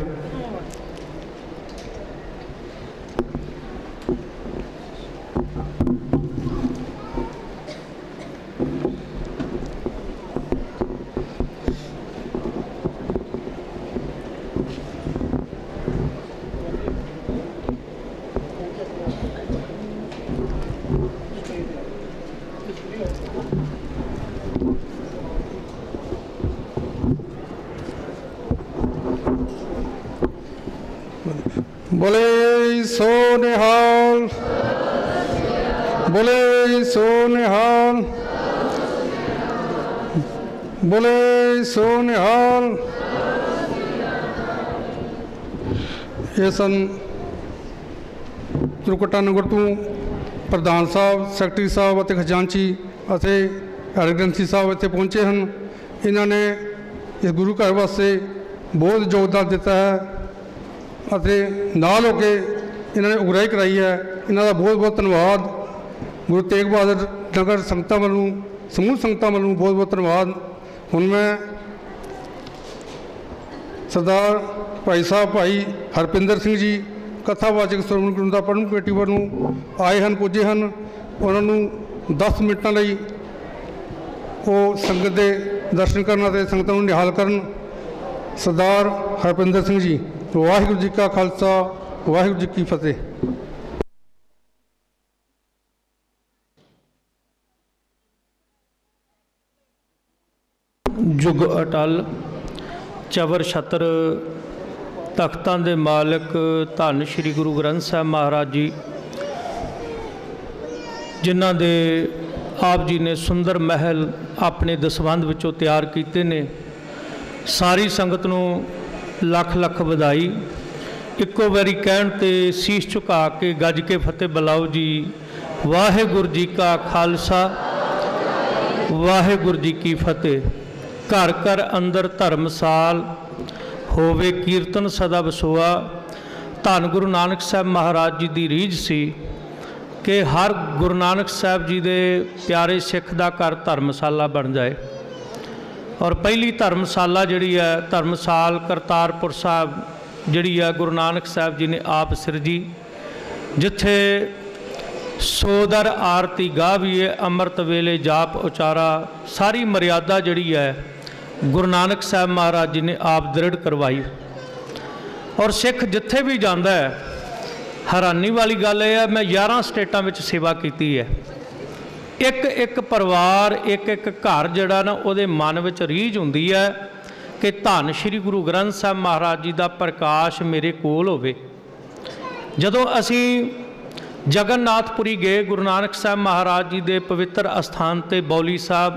बोले सो निहाल, बोले सो निहाल, बोले सो निहाल। ये सन त्रिकुटा नगर तो प्रधान साहब, सैकटरी साहब और खजानची और हैड ग्रंथी साहब इतने पहुँचे हैं। इन्होंने इस गुरु घर वास्ते बहुत योगदान दिता है ਅਤੇ ਨਾਲ ਹੋ ਕੇ ਇਹਨਾਂ ਨੇ ਉਗਰਾਹੀ ਕਰਾਈ ਹੈ। ਇਹਨਾਂ ਦਾ ਬਹੁਤ ਬਹੁਤ ਧੰਨਵਾਦ। ਗੁਰੂ ਤੇਗ ਬਹਾਦਰ ਨਗਰ ਸੰਗਤਾਂ ਵੱਲੋਂ, ਸਮੂਹ ਸੰਗਤਾਂ ਵੱਲੋਂ ਬਹੁਤ ਬਹੁਤ ਧੰਨਵਾਦ। ਹੁਣ ਮੈਂ ਸਰਦਾਰ ਭਾਈ ਸਾਹਿਬ ਭਾਈ ਹਰਪਿੰਦਰ ਸਿੰਘ ਜੀ ਕਥਾਵਾਚਕ ਸ਼੍ਰੋਮਣੀ ਗੁਰਦੁਆਰਾ ਪ੍ਰਬੰਧਕ ਕਮੇਟੀ ਵੱਲੋਂ ਆਏ ਹਨ, ਪੁੱਜੇ ਹਨ। ਉਹਨਾਂ ਨੂੰ 10 ਮਿੰਟਾਂ ਲਈ ਉਹ ਸੰਗਤ ਦੇ ਦਰਸ਼ਨ ਕਰਨ ਅਤੇ ਸੰਗਤਾਂ ਨੂੰ ਨਿਹਾਲ ਕਰਨ। ਸਰਦਾਰ ਹਰਪਿੰਦਰ ਸਿੰਘ ਜੀ। वाहिगुरू जी का खालसा, वाहिगुरू जी की फतेह।
जुग अटल चवर छत्र तख्तां दे मालिक धन श्री गुरु ग्रंथ साहब महाराज जी, जिन्हां दे आप जी ने सुंदर महल अपने दसवंध विचों तैयार कीते ने। सारी संगत नूं लख लख बधाई। इक्को बारी कहण ते शीश झुका के गज के फतेह बुलाओ जी। वाहिगुरू जी का खालसा, वाहिगुरू जी की फतेह। घर घर अंदर धर्मसाल होवे कीर्तन सदा वसोआ। धन गुरु नानक साहब महाराज जी की रीझ सी कि हर गुरु नानक साहब जी के प्यारे सिख का घर धर्मशाला बन जाए। और पहली धर्मशाला जिहड़ी है धर्मशाल करतारपुर साहब जिहड़ी है गुरु नानक साहब जी ने आप सिरजी, जिथे सोदर आरती गावीए अमृत वेले जाप उचारा। सारी मर्यादा जिहड़ी है गुरु नानक साहब महाराज जी ने आप दृढ़ करवाई। और सिख जिथे भी जाता है, हैरानी वाली गल यह है, मैं 11 स्टेटां विच सेवा की है। एक एक परिवार, एक एक घर जिहड़ा ना उहदे मन विच रीझ हुंदी है कि धन श्री गुरु ग्रंथ साहब महाराज जी का प्रकाश मेरे कोल होवे। जदों असीं जगन्नाथपुरी गए, गुरु नानक साहब महाराज जी के पवित्र अस्थान ते बौली साहब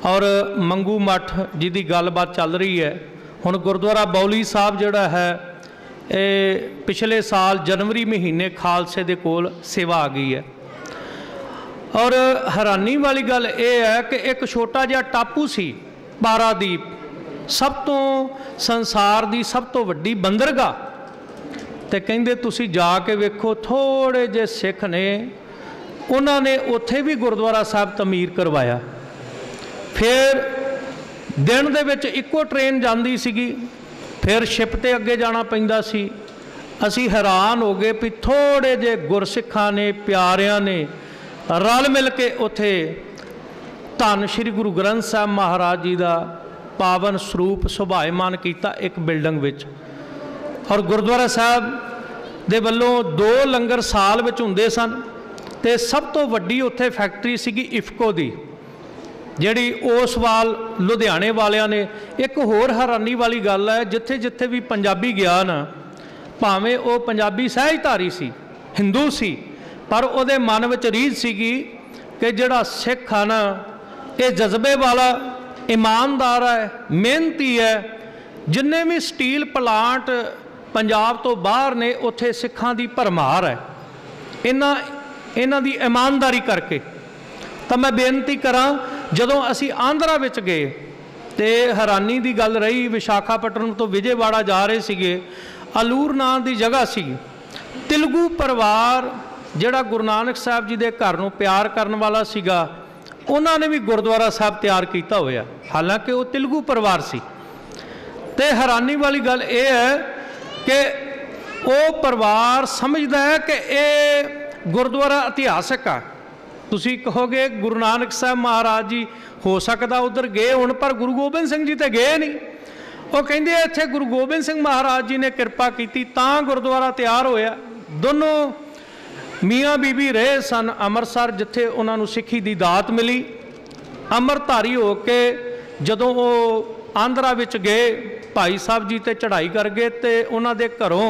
और मंगू मठ जी की गलबात चल रही है। हुण गुरुद्वारा बौली साहब जिहड़ा है पिछले साल जनवरी महीने खालसे दे कोल सेवा आ गई है। और हैरानी वाली गल यह है कि एक छोटा जिहा टापू सी पारादीप, सब तो संसार की सब तो वड्डी बंदरगाह। तो कहिंदे तुसीं जाके वेखो, थोड़े जे सिख ने उन्होंने उत्थे भी गुरुद्वारा साहब तमीर करवाया। फिर दिन दे विच इक्को ट्रेन जांदी सीगी,
फिर शिप ते अगे जाना पैंदा सी। असी हैरान हो गए भी थोड़े जे गुरसिखां ने प्यारियां ने रल मिल के उत्थे धन श्री गुरु ग्रंथ साहब महाराज जी का पावन स्वरूप सुभायमान किया एक बिल्डिंग विच। और गुरुद्वारा साहब दे वल्लों 2 लंगर साल विच हुंदे सन ते सब तो वड्डी उत्थे फैक्ट्री सीगी इफको दी, जिहड़ी उस वाल लुधियाने वालियां ने। एक होर हैरानी वाली गल है, जिथे जिथे भी पंजाबी गया ना, भावें वो पंजाबी सहजधारी सी, हिंदू सी, पर उहदे मन विच रीझ सीगी कि जिहड़ा सिख है ना, ये जज्बे वाला ईमानदार है, मेहनती है। जिन्ने भी स्टील प्लांट पंजाब तो बाहर ने, उत्थे सिखां दी भरमार है इन्हां दी ईमानदारी करके। तो मैं बेनती करां, जदों असी आंध्रा विच गए तो हैरानी की गल रही, विशाखापट्टनम तो विजयवाड़ा जा रहे सीगे, अलूर नाम की जगह सी, तेलुगू परिवार जिहड़ा गुरु नानक साहब जी के घर नूं प्यार करने वाला सीगा, उन्होंने भी गुरुद्वारा साहब तैयार किया होया, हालांकि वो तेलुगू परिवार सी। ते हैरानी वाली गल यह है कि वो परिवार समझदा है कि ये गुरुद्वारा इतिहासक है। तुसी कहोगे गुरु नानक साहब महाराज जी हो सकता उधर गए होण, पर गुरु गोबिंद सिंह जी तो गए नहीं। वो कहिंदे इत्थे गुरु गोबिंद सिंह महाराज जी ने कृपा की तां गुरुद्वारा तैयार होया। दोनों मियाँ बीबी रहे सन अमृतसर, जिथे उन्होंने सिक्खी की दात मिली। अमृतधारी हो के जदों वो आंध्रा विच गए, भाई साहब जी ते चढ़ाई कर गए, तो उन्होंने घरों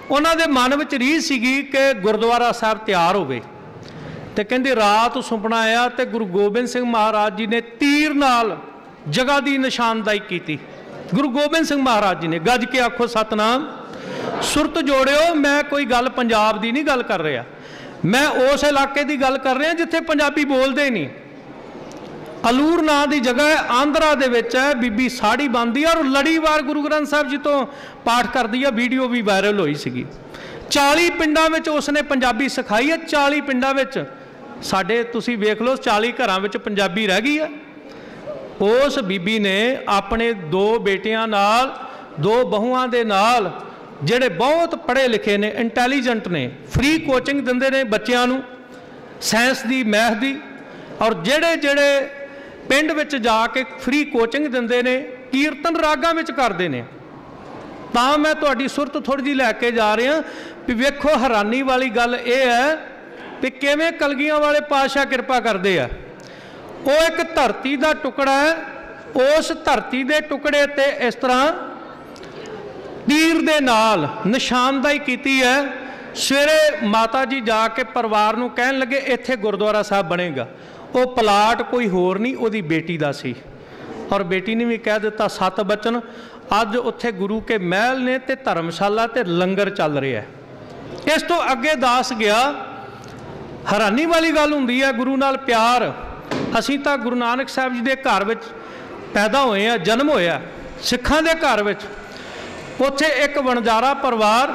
उन्होंने मन में रीझ सीगी कि गुरुद्वारा साहब तैयार होवे। तो कहते रात सुपना आया तो गुरु गोबिंद सिंह महाराज जी ने तीर नाल जगह की निशानदाई की। गुरु गोबिंद सिंह महाराज जी ने, गज के आखो सतनाम, सुरत जोड़ियो। मैं कोई गल पंजाब की नहीं गल कर रहा, मैं उस इलाके की गल कर रहा जिथे पंजाबी बोलते नहीं। अलूर नां की जगह है, आंध्रा दे विच है। बीबी साड़ी बंदी और लड़ीवार गुरु ग्रंथ साहब जी तो पाठ करती है, वीडियो भी वायरल हुई सी। 40 पिंडां विच उसने पंजाबी सिखाई है। 40 पिंडां विच साडे तुसीं वेख लो, 40 घरां विच पंजाबी रह गई है। उस बीबी ने अपने 2 बेटियां नाल, 2 बहुआं दे नाल, जिहड़े बहुत पढ़े लिखे ने, इंटैलीजेंट ने, फ्री कोचिंग दिंदे ने बच्चिआं नूं, साइंस दी, मैथ दी। और जिहड़े जिहड़े पिंड विच जाके फ्री कोचिंग दिंदे ने, कीर्तन रागां विच करदे ने। तां मैं तुहाडी सुरत थोड़ी जी लैके जा रहा भी वेखो, हैरानी वाली गल यह है कि किवें कलगियां वाले पातशाह कृपा करदे आ। वो एक धरती का टुकड़ा है, उस धरती के टुकड़े ते इस तरह तीर दे नाल निशानदाई की है। सवेरे माता जी जाके परिवार नूं कहन लगे इत्थे गुरुद्वारा साहब बनेगा। वो प्लाट कोई होर नहीं, उहदी बेटी दा सी। और बेटी ने भी कह दिता 7 बचन। अज उत्थे गुरु के महल ने ते धर्मशाला ते लंगर चल रहा है। इस तो अगे दास गया। हैरानी वाली गल हुंदी है, गुरु नाल प्यार। असीं तां गुरु नानक साहब जी के घर विच पैदा होए आ, जन्म होया सिखां दे घर विच। उत्थे एक वणजारा परिवार,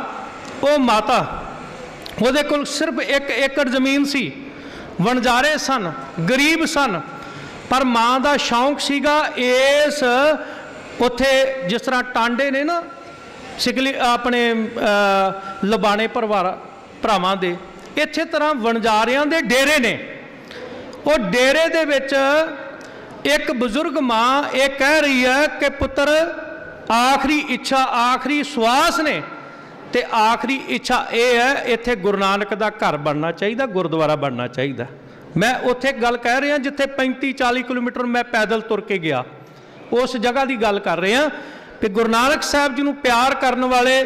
वो माता, उहदे कोल सिर्फ 1 एकड़ जमीन सी। वणजारे सन, गरीब सन, पर माँ का शौक सीगा इस उत्थे जिस तरह टांडे ने ना सिकली अपने लबाने भरावां दे, इत्थे तरह वणजारियां दे डेरे ने। वो डेरे दे विच एक बजुर्ग माँ ये कह रही है कि पुत्र आखिरी इच्छा, आखिरी श्वास ने ते आखिरी इच्छा ये है इत्थे गुरु नानक का घर बनना चाहिए, गुरुद्वारा बनना चाहिए। मैं उत्थे गल कह रहा जिथे 35-40 किलोमीटर मैं पैदल तुर के गया, उस जगह की गल कर रहे हैं कि गुरु नानक साहब जी नूं प्यार करने वाले,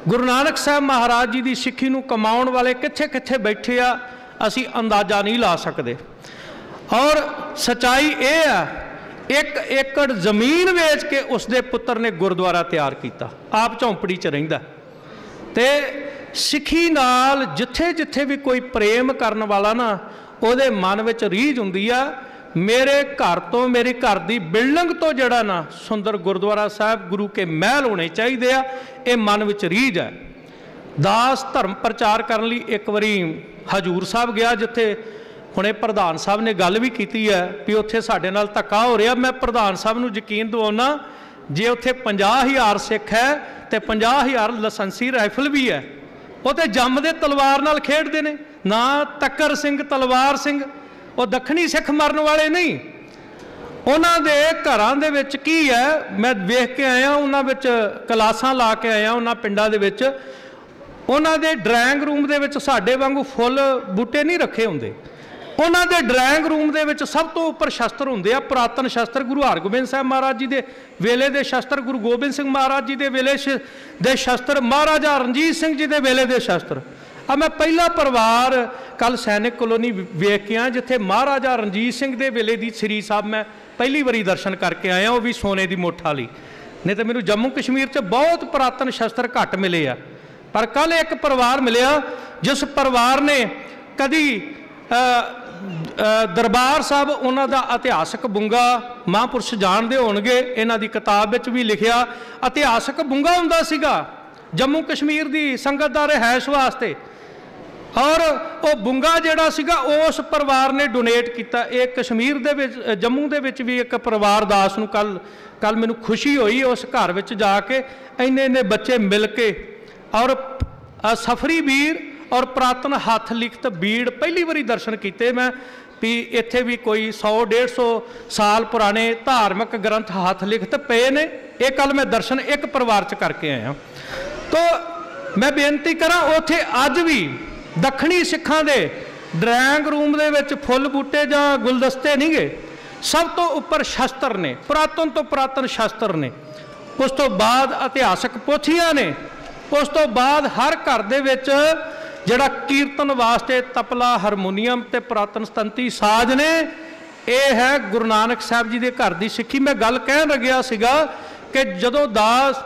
गुरु नानक साहब महाराज जी की सिੱਖੀ नूं कमाउण वाले कित्थे कित्थे बैठे आ, असी अंदाजा नहीं ला सकते। और सच्चाई ये है 1 एकड़ जमीन वेच के उसके पुत्र ने गुरुद्वारा तैयार किया, आप झोंपड़ी च रहिंदा। ते सिੱਖੀ नाल जिथे जिथे भी कोई प्रेम करने वाला ना, उहदे मन विच रीझ हुंदी आ मेरे घर तो, मेरी घर की बिल्डिंग तो जिहड़ा ना सुंदर गुरुद्वारा साहब गुरु के महल होने चाहिए आ, ये मन विच रीझ है। दास धर्म प्रचार करने लई एक बारी हजूर साहब गया, जिथे हुणे प्रधान साहब ने गल भी की है भी उत्थे साडे नाल धक्का हो रहा। मैं प्रधान साहब नूं यकीन दिवाउणा जे उत्थे 50,000 सिख है तो 50,000 लाइसेंसी राइफल भी है। वो तो जमदे तलवार नाल खेडदे ने ना। तक्कर सिंह तलवार सिंह वो दखनी सिख मरन वाले नहीं। उन्हां दे घरां दे विच की है, मैं वेख के आया, उन्हां विच क्लासां ला के आया उन्हां पिंडां दे विच। उन्हां दे ड्राइंग रूम दे विच साडे वांगू फुੱਲ बूटे नहीं रखे हुंदे। उन्हां दे ड्राइंग रूम दे विच सब तो उपर शस्त्र हुंदे आ, पुरातन शस्त्र गुरु हरगोबिंद साहब महाराज जी दे वेले दे शस्त्र, गुरु गोबिंद सिंह महाराज जी दे वेले दे शस्त्र, महाराजा रणजीत सिंह जी दे वेले दे शस्त्र। अब मैं पहला परिवार कल सैनिक कॉलोनी वेख के आया जिथे महाराजा रणजीत सिंह दे वेले दी श्री साहब मैं पहली बारी दर्शन करके आया, वो भी सोने की मुठ वाली। नहीं तो मैनू जम्मू कश्मीर च बहुत पुरातन शस्त्र घट मिले आ, पर कल एक परिवार मिलिया जिस परिवार ने कदी दरबार साहब उन्हां दा इतिहासक बुंगा महापुरुष जानते होणगे, इन्हां दी किताब विच भी लिखिया इतिहासक बुंगा हुंदा सीगा जम्मू कश्मीर दी संगत दा रिहायश वास्ते। और वो बुंगा जिहड़ा सीगा उस परिवार ने डोनेट किया। एक कश्मीर दे विच जम्मू दे विच भी एक परिवार दास नूं कल मैनूं खुशी हुई उस घर विच जाके इन्ने बच्चे मिल के और सफरी वीर और पुरातन हथ लिखत बीड़ पहली बारी दर्शन किए मैं भी इत्थे भी कोई 100-150 साल पुराने धार्मिक ग्रंथ हथ लिखत पे ने। ये कल मैं दर्शन एक परिवार च करके आया। तो मैं बेनती करा उत्थे अज भी दखनी सिखां दे ड्राइंग रूम दे विच फुੱਲ बूटे जां गुलदस्ते नहीं गए, सब तो उपर शस्त्र ने, पुरातन तो पुरातन शस्त्र ने। उस तो बाद इतिहासक पोथियां ने। उस तो बाद हर घर दे विच जिहड़ा कीर्तन वास्ते तपला हारमोनीयम ते पुरातन सतंती साज ने, ये है गुरु नानक साहब जी के घर की सिੱਖੀ। मैं गल कह लग्या सीगा कि जदों दास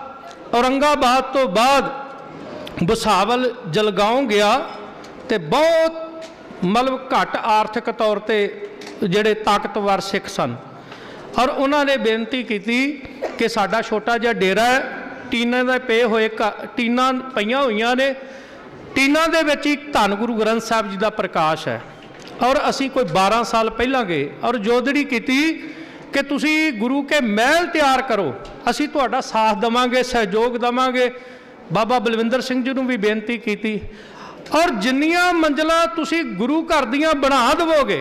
औरंगाबाद तो बाद भुसावल जलगांव गया तो बहुत मतलब घट आर्थिक तौर पर जिहड़े ताकतवर सिख सन और उन्होंने बेनती की कि साडा छोटा जिहा डेरा है, टीना दे पे होए टीना पईयां होईयां ने, टीना दे विच ही धन गुरु ग्रंथ साहब जी का प्रकाश है। और असी कोई 12 साल पहला गए और जोदड़ी की कि तुसी गुरु के महल तैयार करो, असी तुहाडा साथ देवांगे, सहयोग देवांगे। बाबा बलविंदर सिंह जी नूं भी बेनती की और जिन्नियां मंजिलां तुसी गुरु घर दियां बना देवोगे,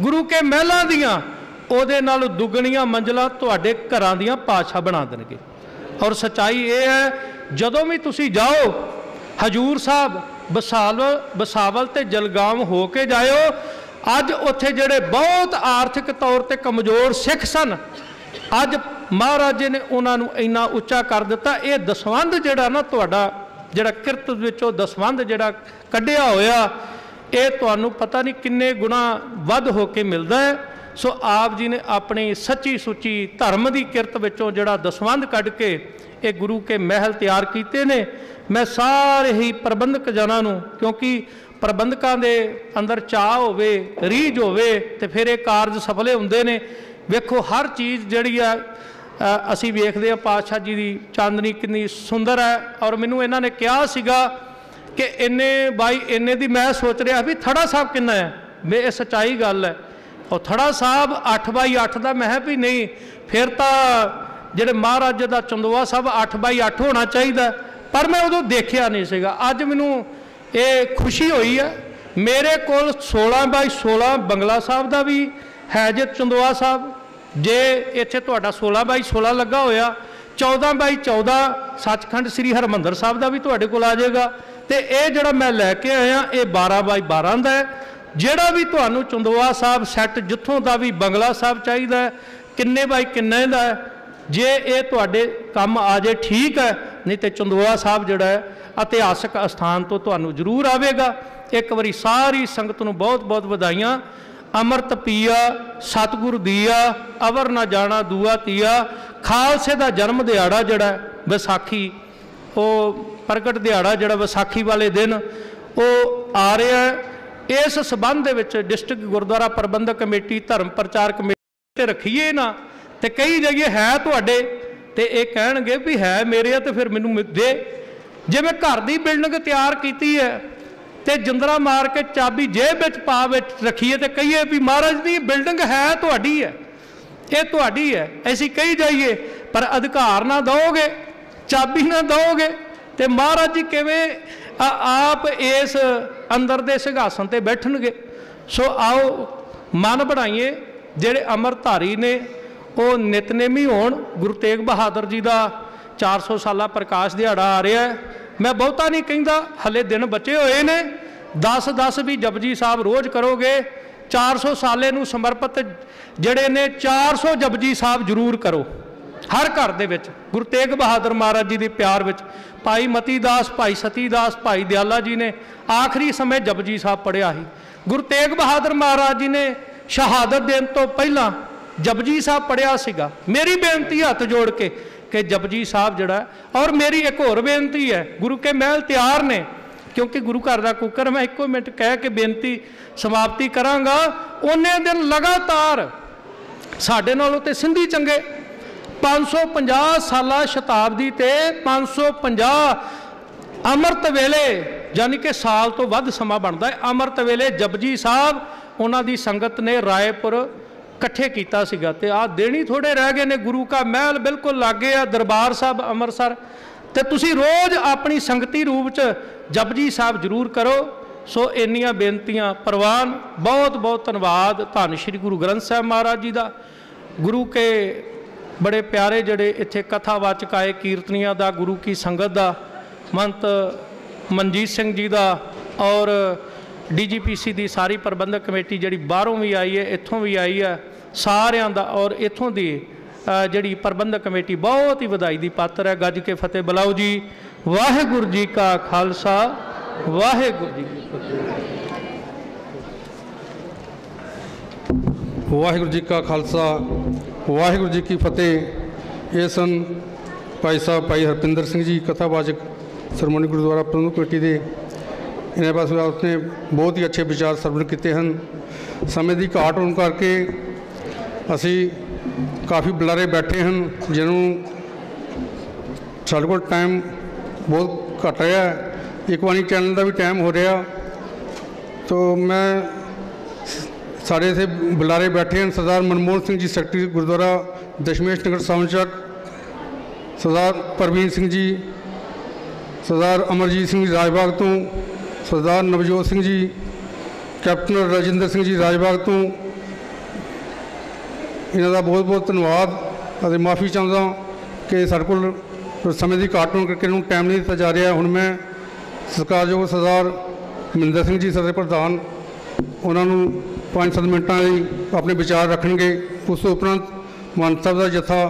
गुरु के महलां दियां, उहदे नाल दुगणियां मंजिलां तुहाडे घरां दियां पातशाह बना देणगे। और सच्चाई ये है जदों भी तुसी जाओ हजूर साहब बसावल ते जलगांव हो के जाओ, अज उत्थे जिहड़े बहुत आर्थिक तौर पर कमज़ोर सिख सन, अज महाराज जी ने उन्होंने इन्ना उच्चा कर दिता। ये दसवंध जिहड़ा ना तुहाडा जिहड़ा किरत विचों दसवंध जिहड़ा कढ़िया होया, ये तुहानूं पता नहीं किन्ने गुणा वध होके मिलदा है। सो आप जी ने अपनी सच्ची सुची धर्म की किरत विचों जिहड़ा दसवंध कढ़ के ये गुरु के महल तैयार किए ने। मैं सारे ही प्रबंधक जनां नूं, क्योंकि प्रबंधकां दे अंदर चाह होवे, रीझ होवे ते फिर ये कारज सफले हुंदे ने। वेखो हर चीज़ जिहड़ी आ असी वेखदे आ पातशाह जी की चांदनी कितनी सुंदर है। और मैनूं इन्हां ने कहा सीगा कि इन्ने बाई इन्ने दी, मैं सोच रहा भी थड़ा साहब किन्ना है, ये सच्चाई गल है। और थड़ा साहब 8x8 का, मैं भी नहीं फिर तो जिहड़े महाराज का चंदोआ साहब 8x8 होना चाहिए, पर मैं उदों देखिया नहीं सीगा। अज मैनूं ये खुशी हुई है, मेरे कोल 16x16 बंगला साहब का भी है जे चंदोआ साहब, जे इत्थे तुहाडा 16x16 लगा होया, 14x14 सचखंड श्री हरमंदर साहब का भी तुहाडे कोल आ जाएगा। तो ये जिहड़ा मैं लैके आया ये 12x12 का है। जिहड़ा भी तुहानूं चंदोआ साहब सैट जित्थों का भी बंगला साहब चाहिए, किन्ने बाई किन्ने का है, जे ये तुहाडे काम आ जाए ठीक है, नहीं तो चंदोआ साहब जिहड़ा है इतिहासक अस्थान तो तुहानूं जरूर आवेगा। एक बारी सारी संगत नूं बहुत बहुत वधाइयां। अमृत पिया सतगुर दिया, अवर ना जाना दूआ तिया। खालसे का जन्म दिहाड़ा जिहड़ा विसाखी, वो प्रगट दिहाड़ा जिहड़ा विसाखी वाले दिन वो आ रहा है। इस संबंध दे डिस्ट्रिक्ट गुरुद्वारा प्रबंधक कमेटी धर्म प्रचार कमेटी रखीए ना, तो कई जगह है तुहाडे ते ये कहणगे भी है मेरे, तो फिर मैनूं दे। जे मैं घर की बिल्डिंग तैयार की है तो जिंदरा मार के चाबी जेब विच पा रखीए तो कहिए भी महाराज दी बिल्डिंग है तुहाडी है, ये तुहाडी है। ऐसी कही जाइए पर अधिकार ना दोगे, चाबी ना दोगे, तो महाराज जी किवें आप इस अंदर दे सिंघासन ते बैठणगे। सो आओ मन बनाइए ਜਿਹੜੇ अमरधारी ने वो नितनेमी होण। गुरु तेग बहादुर जी का 400 साला प्रकाश दिहाड़ा आ रहा है। मैं बहुता नहीं कहता, हले दिन बचे हुए ने। 10-10 भी जपजी साहब रोज़ करोगे। 400 साले नूं समर्पित जड़े ने 400 जपजी साहब जरूर करो हर घर दे विच। गुरु तेग बहादुर महाराज जी के प्यार विच भाई मती दास, भाई सती दास, भाई दयाला जी ने आखिरी समय जपजी साहब पढ़िया ही। गुरु तेग बहादुर महाराज जी ने शहादत देने तो पहला जपजी साहब पढ़िया सीगा। मेरी बेनती हाथ जोड़ के कि जपजी साहब जड़ा, और मेरी एक होर बेनती है, गुरु के महल तैयार ने, क्योंकि गुरु घर का कुकर मैं 1 मिनट कह के बेनती समाप्ति करांगा। उन्ने दिन लगातार साडे नालों ते सिंधी चंगे 550 साला शताब्दी ते 550 अमृत वेले, यानी कि साल तो वध समा बनता है। अमृत वेले जपजी साहब उन्हां दी संगत ने रायपुर इकट्ठे किया सीगा। ते आ दिन ही थोड़े रह गए ने, गुरु का महल बिल्कुल लागे आ, दरबार साहब अमृतसर। तो तुसी रोज़ अपनी संगती रूप च जपजी साहब जरूर करो। सो इन्नियां बेनतियां प्रवान। बहुत बहुत धन्यवाद धन श्री गुरु ग्रंथ साहब महाराज जी का, गुरु के बड़े प्यारे जड़े इत्थे कथावाचक आए कीर्तनिया का, गुरु की संगत का, महंत मनजीत सिंह जी का, और DGPC की सारी प्रबंधक कमेटी जी बाहरों भी आई है, इत्थों भी आई है, सारियां दा, और इत्थों की जी प्रबंधक कमेटी बहुत ही वधाई की पात्र है। गज के फतेह बुलाओ जी। वाहिगुरू जी का खालसा, वाहिगुरू जी की फतेह।
वाहिगुरू जी का खालसा, वाहिगुरू जी की फतेह। ये सन भाई साहब भाई हरपिंदर सिंह जी, कथावाचक श्रोमणी गुरुद्वारा प्रबंधक कमेटी के। इन्हें पास उसने बहुत ही अच्छे विचार सरवण किए हैं। समय की घाट होने करके असी काफ़ी बुलारे बैठे हैं, जिन्होंने साढ़े को टाइम बहुत घट रहा है। एक वाणी चैनल का भी टाइम हो रहा, तो मैं साढ़े इतने बुलारे बैठे हैं। सरदार मनमोहन सिंह जी सैकटरी गुरुद्वारा दशमेश नगर सावंचक, सरदार परवीन सिंह जी, सरदार अमरजीत सिंह जी राजबाग तो, सरदार नवजोत सिंह जी, कैप्टन राजिंदर सिंह जी राजबाग तो, इन्हों का बहुत बहुत धन्यवाद। और माफ़ी चाहता कि साढ़े को समय की घाट होने करके इन्होंने टाइम नहीं दिता जा रहा। हुण मैं सत्कारयोग सरदार महेंद्र सिंह जी सदर प्रधान, उन्होंने 5-7 मिनटां अपने विचार रखणगे। उस तो उपरंत मान साहब का जत्था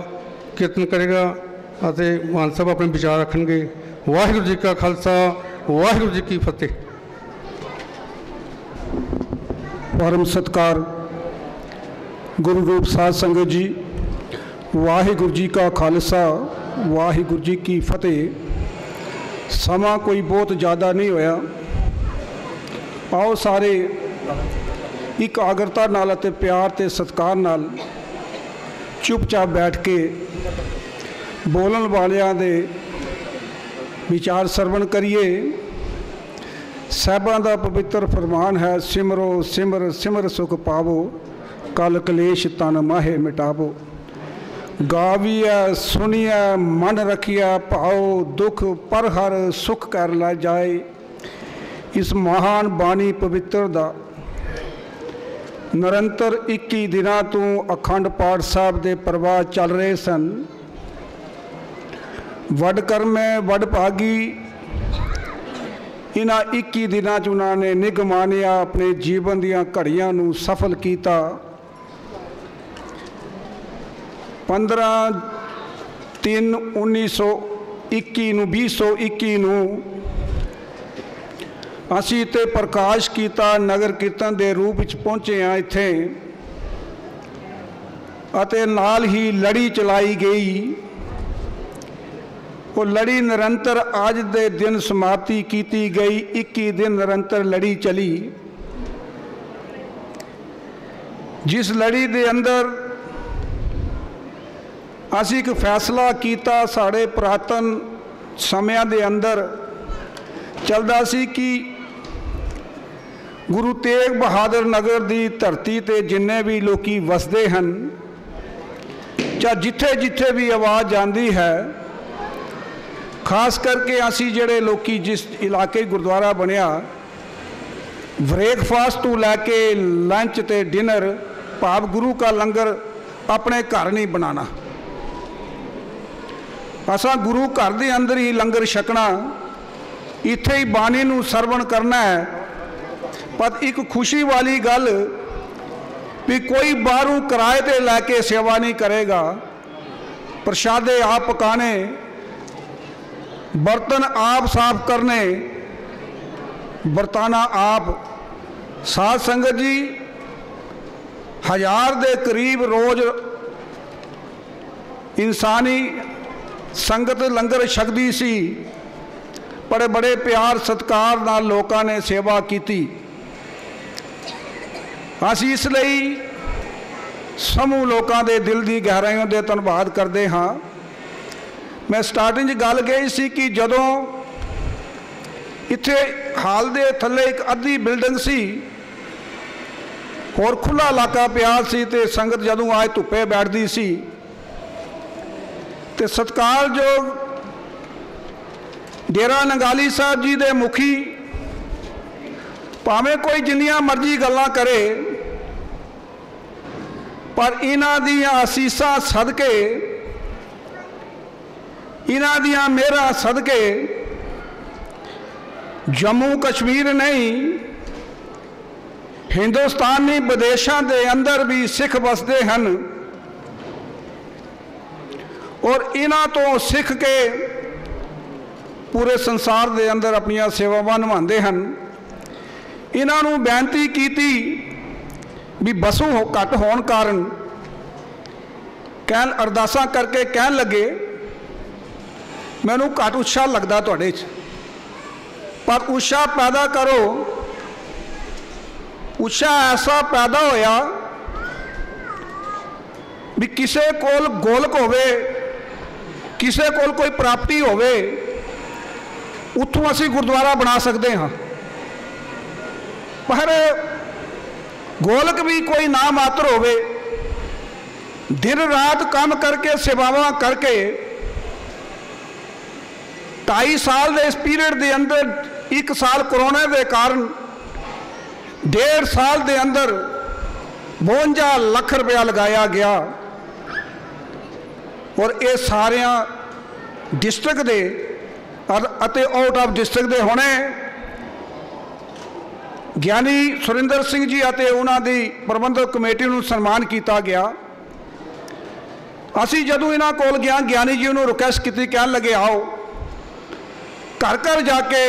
कीर्तन करेगा और मान साहब अपने विचार रखणगे। वाहिगुरू जी का खालसा, वाहिगुरू जी की फतेह।
परम सत्कार गुरु रूप साध संगत जी, वाहिगुरू जी का खालसा, वाहिगुरू जी की फतेह। समा कोई बहुत ज़्यादा नहीं होया, आओ सारे इकाग्रता नाल ते प्यार ते सत्कार नाल चुपचाप बैठ के बोलन वालियां दे विचार सरवण करिए। साहिबां दा पवित्र फरमान है, सिमरो सिमर सिमर सुख पावो, कल कलेश तन माहे मिटावो। गाविया सुनिया मन रखिया भाओ, दुख पर हर सुख कर ला जाए। इस महान बाणी पवित्र दा निरंतर 21 दिनों तो अखंड पाठ साहब के प्रवाह चल रहे सन। वड कर्म है वड भागी, इन्हां 21 दिनों च उन्होंने निग मानिया, अपने जीवन दियां घड़ियां नूं सफल किया। 15/3/1921 नूं असी ते प्रकाश किया, नगर कीर्तन के रूप में पहुँचे हाँ इत्थे, अते नाल ही लड़ी चलाई गई। वो लड़ी निरंतर आज दे दिन समाप्ति की गई। 21 दिन निरंतर लड़ी चली, जिस लड़ी दे अंदर असी एक फैसला किया। साढ़े पुरातन समय दे अंदर चलदा सी कि गुरु तेग बहादुर नगर की धरती ते जिन्ने भी लोग वसते हैं, ਜਾਂ ਜਿੱਥੇ ਜਿੱਥੇ ਵੀ ਆਵਾਜ਼ ਜਾਂਦੀ ਹੈ, ਖਾਸ ਕਰਕੇ ਅਸੀਂ ਜਿਹੜੇ ਲੋਕੀ ਜਿਸ ਇਲਾਕੇ ਗੁਰਦੁਆਰਾ ਬਣਿਆ, ਬ੍ਰੇਕਫਾਸਟ ਤੋਂ ਲੈ ਕੇ ਲੰਚ ਤੇ ਡਿਨਰ ਭਾਵ ਗੁਰੂ का ਲੰਗਰ ਆਪਣੇ ਘਰ ਨਹੀਂ ਬਣਾਉਣਾ। ਅਸਾਂ ਗੁਰੂ ਘਰ ਦੇ ਅੰਦਰ ਹੀ ਲੰਗਰ ਛਕਣਾ, ਇੱਥੇ ਹੀ ਬਾਣੀ ਨੂੰ ਸਰਵਣ ਕਰਨਾ ਹੈ। ਪਰ ਇੱਕ ਖੁਸ਼ੀ ਵਾਲੀ ਗੱਲ ਵੀ ਕੋਈ ਬਾਹਰੋਂ ਕਿਰਾਏ ਤੇ ਲੈ ਕੇ ਸੇਵਾ ਨਹੀਂ ਕਰੇਗਾ। ਪ੍ਰਸ਼ਾਦੇ ਆਪ ਪਕਾਣੇ, बर्तन आप साफ करने, बरताना आप। साध संगत जी 1000 के करीब रोज़ इंसानी संगत लंगर छकदी सी। बड़े बड़े प्यार सत्कार नाल लोकां ने सेवा की। असीं इसलिए समूह लोकां दे दिल की गहराइयों दे धन्नवाद करते हाँ। मैं स्टार्टिंग गल कही सी कि जदों इत्थे हाल दे थल्ले एक अद्धी बिल्डिंग सी और खुला इलाका पिया सी ते संगत जदों आए धुप्पे बैठती सी ते सत्कारयोग डेरा नंगाली साहब जी दे मुखी भावें कोई जिन्नियां मर्जी गल्लां करे, पर इन्हां दीयां आसीसां सदके, इन्हां दियां मेहरां सदके जम्मू कश्मीर नहीं, हिंदुस्तान नहीं, विदेशों के अंदर भी सिख बसते हैं और इन्हां तो सिख के पूरे संसार के अंदर अपनियां सेवावां निभाते हैं। इन्हां नूं बेनती की भी बसों घट होने कारण कहन अरदासां करके कहन लगे मैनू घट उत्साह लगता तुहाडे च, पर उत्साह पैदा करो। उत्साह ऐसा पैदा होया भी किसी कोल गोलक होवे, किसी कोल कोई प्राप्ति होवे, उत्थों असीं गुरुद्वारा बना सकते हाँ। पर गोलक भी कोई ना मात्र होवे, दिन रात काम करके सेवावां करके 2.5 साल के इस पीरियड के अंदर 1 साल कोरोना के कारण 1.5 साल के अंदर 52 लाख रुपया लगाया गया और ये सारे डिस्ट्रिक्ट के आउट ऑफ डिस्ट्रिक्ट के होने। ज्ञानी सुरिंदर सिंह जी और उन्होंने प्रबंधक कमेटी को सन्मान किया गया। असी जदों इन्हों को गया, ज्ञानी जी उन्होंने रिक्वेस्ट की, कह लगे आओ घर घर जाके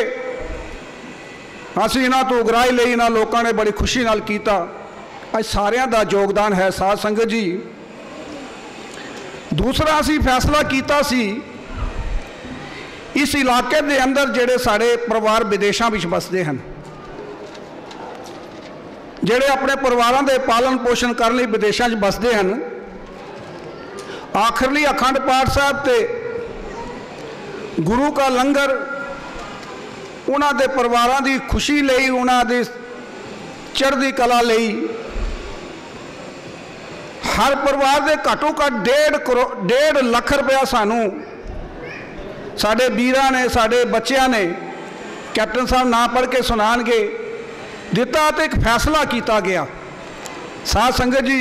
असी इन्हों तो उगराही ली। इन्होंने लोगों ने बड़ी खुशी नाल कीता। अज सारिਆਂ ਦਾ योगदान है साध संगत जी। दूसरा असी फैसला किया सी इस इलाके के अंदर जेड़े साढ़े परिवार विदेशों में बसते हैं, जेड़े अपने परिवारों के पालन पोषण करने लिए विदेशों में बसते हैं, आखिरली अखंड पाठ साहब ते गुरु का लंगर उन्होंने परिवारों की खुशी लई, उन्होंने चढ़ती कला लई हर परिवार के घट्टों घट्ट 1.5 लाख रुपया सानू साडे वीरां ने, साडे बच्चों ने, कैप्टन साहब ना पढ़ के सुनाणगे, दिता। तो एक फैसला किया गया साध संगत जी,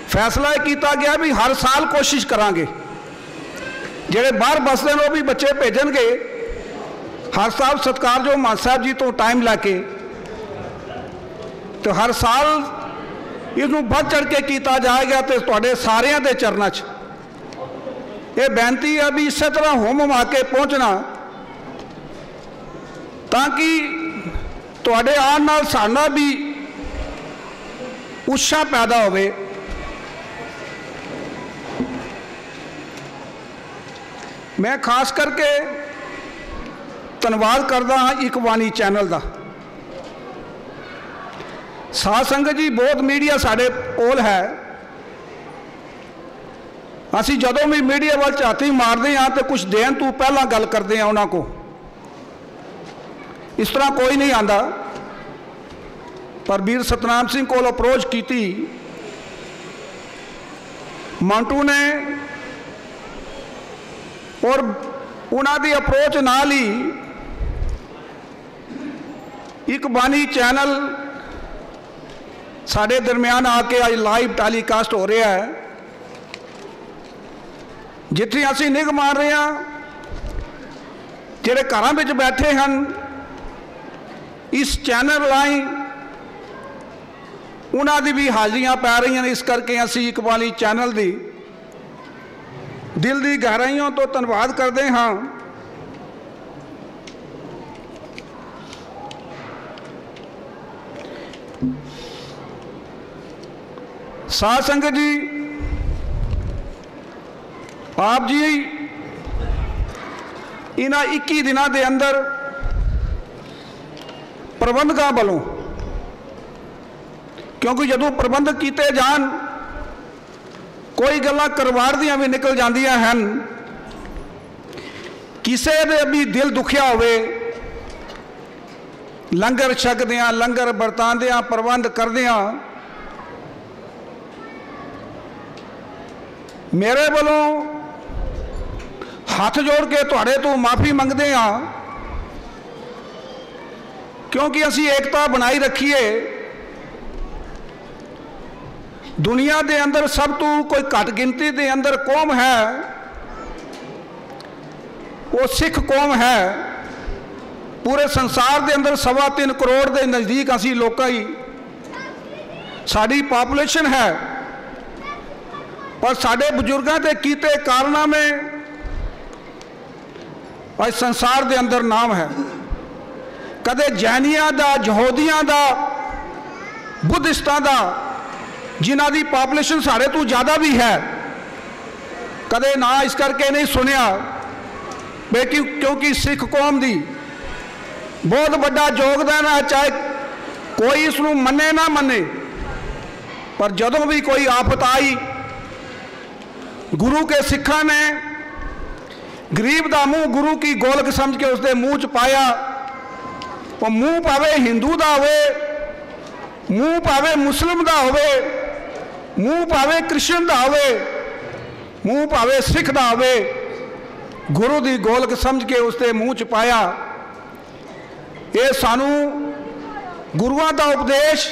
फैसला यह किया गया भी हर साल कोशिश करांगे जेड़े बाहर बसते हैं वो भी बच्चे भेजणगे। हर साल सत्कारयोग मान साहब जी तो टाइम लैके तो हर साल इसनूं बढ़ चढ़ के किया जाएगा। तो तुहाडे सारिਆਂ ਦੇ चरणों च ये बेनती है भी इस तरह होम हुमा के पहुँचना ताकि तुहाडे आउण नाल साडा भी उत्साह पैदा होवे। मैं खास करके धन्यवाद करता हाँ इकबानी चैनल का। साध संगत जी बहुत मीडिया साढ़े कोल है, असी जदों भी मीडिया वाल झाती मारते हाँ तो कुछ देन तू पहला गल करते हैं उन्होंने को, इस तरह कोई नहीं आता। पर वीर सतनाम सिंह को अप्रोच की ਮੰਟੂ ਨੇ ਔਰ ਉਹਨਾਂ ਦੀ ਅਪਰੋਚ ਨਾਲ ਹੀ ਇੱਕ ਬਾਣੀ ਚੈਨਲ ਸਾਡੇ ਦਰਮਿਆਨ ਆ ਕੇ ਅੱਜ ਲਾਈਵ ਟੈਲੀਕਾਸਟ ਹੋ ਰਿਹਾ ਹੈ, ਜਿੱਥੇ ਅਸੀਂ ਨਿੱਘ ਮਾਰ ਰਹੇ ਹਾਂ। ਜਿਹੜੇ ਘਰਾਂ ਵਿੱਚ ਬੈਠੇ ਹਨ ਇਸ ਚੈਨਲ ਰਾਹੀਂ ਉਹਨਾਂ ਦੀ ਵੀ ਹਾਜ਼ਰੀਆਂ ਪੈ ਰਹੀਆਂ ਨੇ। ਇਸ ਕਰਕੇ ਅਸੀਂ ਇਕਬਾਲੀ ਚੈਨਲ ਦੀ ਦਿਲ ਦੀ ਗਹਿਰਾਈਆਂ ਤੋਂ ਧੰਨਵਾਦ ਕਰਦੇ ਹਾਂ। ਸਾਧ ਸੰਗਤ ਜੀ, ਆਪ ਜੀ ਇਹਨਾਂ 21 ਦਿਨਾਂ ਦੇ ਅੰਦਰ ਪ੍ਰਬੰਧਕਾਂ ਵੱਲੋਂ, ਕਿਉਂਕਿ ਜਦੋਂ ਪ੍ਰਬੰਧ ਕੀਤੇ ਜਾਣ ਕੋਈ ਗੱਲਾਂ ਕਰਵਾੜ ਦੀਆਂ ਵੀ ਨਿਕਲ ਜਾਂਦੀਆਂ ਹਨ। ਕਿਸੇ ਦੇ ਵੀ ਦਿਲ ਦੁਖਿਆ ਹੋਵੇ, ਲੰਗਰ ਛਕਦਿਆਂ, ਲੰਗਰ ਵਰਤਾਉਂਦਿਆਂ, ਪ੍ਰਬੰਧ ਕਰਦਿਆਂ ਮੇਰੇ ਵੱਲੋਂ ਹੱਥ ਜੋੜ ਕੇ ਤੁਹਾਡੇ ਤੋਂ ਮਾਫੀ ਮੰਗਦੇ ਹਾਂ, ਕਿਉਂਕਿ ਅਸੀਂ ਏਕਤਾ ਬਣਾਈ ਰੱਖੀਏ। ਦੁਨੀਆ ਦੇ ਅੰਦਰ ਸਭ ਤੋਂ ਕੋਈ ਘੱਟ ਗਿਣਤੀ ਦੇ ਅੰਦਰ ਕੌਮ ਹੈ, ਉਹ ਸਿੱਖ ਕੌਮ ਹੈ। ਪੂਰੇ ਸੰਸਾਰ ਦੇ ਅੰਦਰ 3.25 ਕਰੋੜ ਦੇ ਨਜ਼ਦੀਕ ਅਸੀਂ ਲੋਕਾਂ ਹੀ ਸਾਡੀ ਪਾਪੂਲੇਸ਼ਨ ਹੈ, ਪਰ ਸਾਡੇ ਬਜ਼ੁਰਗਾਂ ਦੇ ਕੀਤੇ ਕਾਰਨਾਮੇ ਅੱਜ ਸੰਸਾਰ ਦੇ ਅੰਦਰ ਨਾਮ ਹੈ। ਕਦੇ ਜੈਨੀਆਂ ਦਾ, ਯਹੂਦੀਆਂ ਦਾ, ਬੁੱਧਿਸਟਾਂ ਦਾ, ਜਿਨ੍ਹਾਂ ਦੀ ਪਾਪੂਲੇਸ਼ਨ ਸਾਡੇ ਤੋਂ ਜ਼ਿਆਦਾ ਵੀ ਹੈ, ਕਦੇ ਨਾ ਇਸ ਕਰਕੇ ਨਹੀਂ ਸੁਣਿਆ ਕਿਉਂਕਿ ਸਿੱਖ ਕੌਮ ਦੀ ਬਹੁਤ ਵੱਡਾ ਯੋਗਦਾਨ ਹੈ। ਚਾਹੇ ਕੋਈ ਇਸ ਨੂੰ ਮੰਨੇ ਨਾ ਮੰਨੇ, ਪਰ ਜਦੋਂ ਵੀ ਕੋਈ ਆਫਤ ਆਈ, ਗੁਰੂ ਕੇ ਸਿੱਖਾਂ ਨੇ ਗਰੀਬ ਦਾ ਮੂੰਹ ਗੁਰੂ ਕੀ ਗੋਲਕ ਸਮਝ ਕੇ ਉਸਦੇ ਮੂੰਹ 'ਚ ਪਾਇਆ। ਉਹ ਮੂੰਹ ਭਾਵੇਂ ਹਿੰਦੂ ਦਾ ਹੋਵੇ, ਮੂੰਹ ਭਾਵੇਂ ਮੁਸਲਿਮ ਦਾ ਹੋਵੇ, ਮੂੰਹ ਭਾਵੇਂ ਕ੍ਰਿਸ਼ਨ ਦਾ ਹੋਵੇ, ਮੂੰਹ ਭਾਵੇਂ ਸਿੱਖ ਦਾ ਹੋਵੇ, ਗੁਰੂ ਦੀ ਗੋਲਕ ਸਮਝ ਕੇ ਉਸਦੇ ਮੂੰਹ 'ਚ ਪਾਇਆ। ਇਹ ਸਾਨੂੰ ਗੁਰੂਆਂ ਦਾ ਉਪਦੇਸ਼,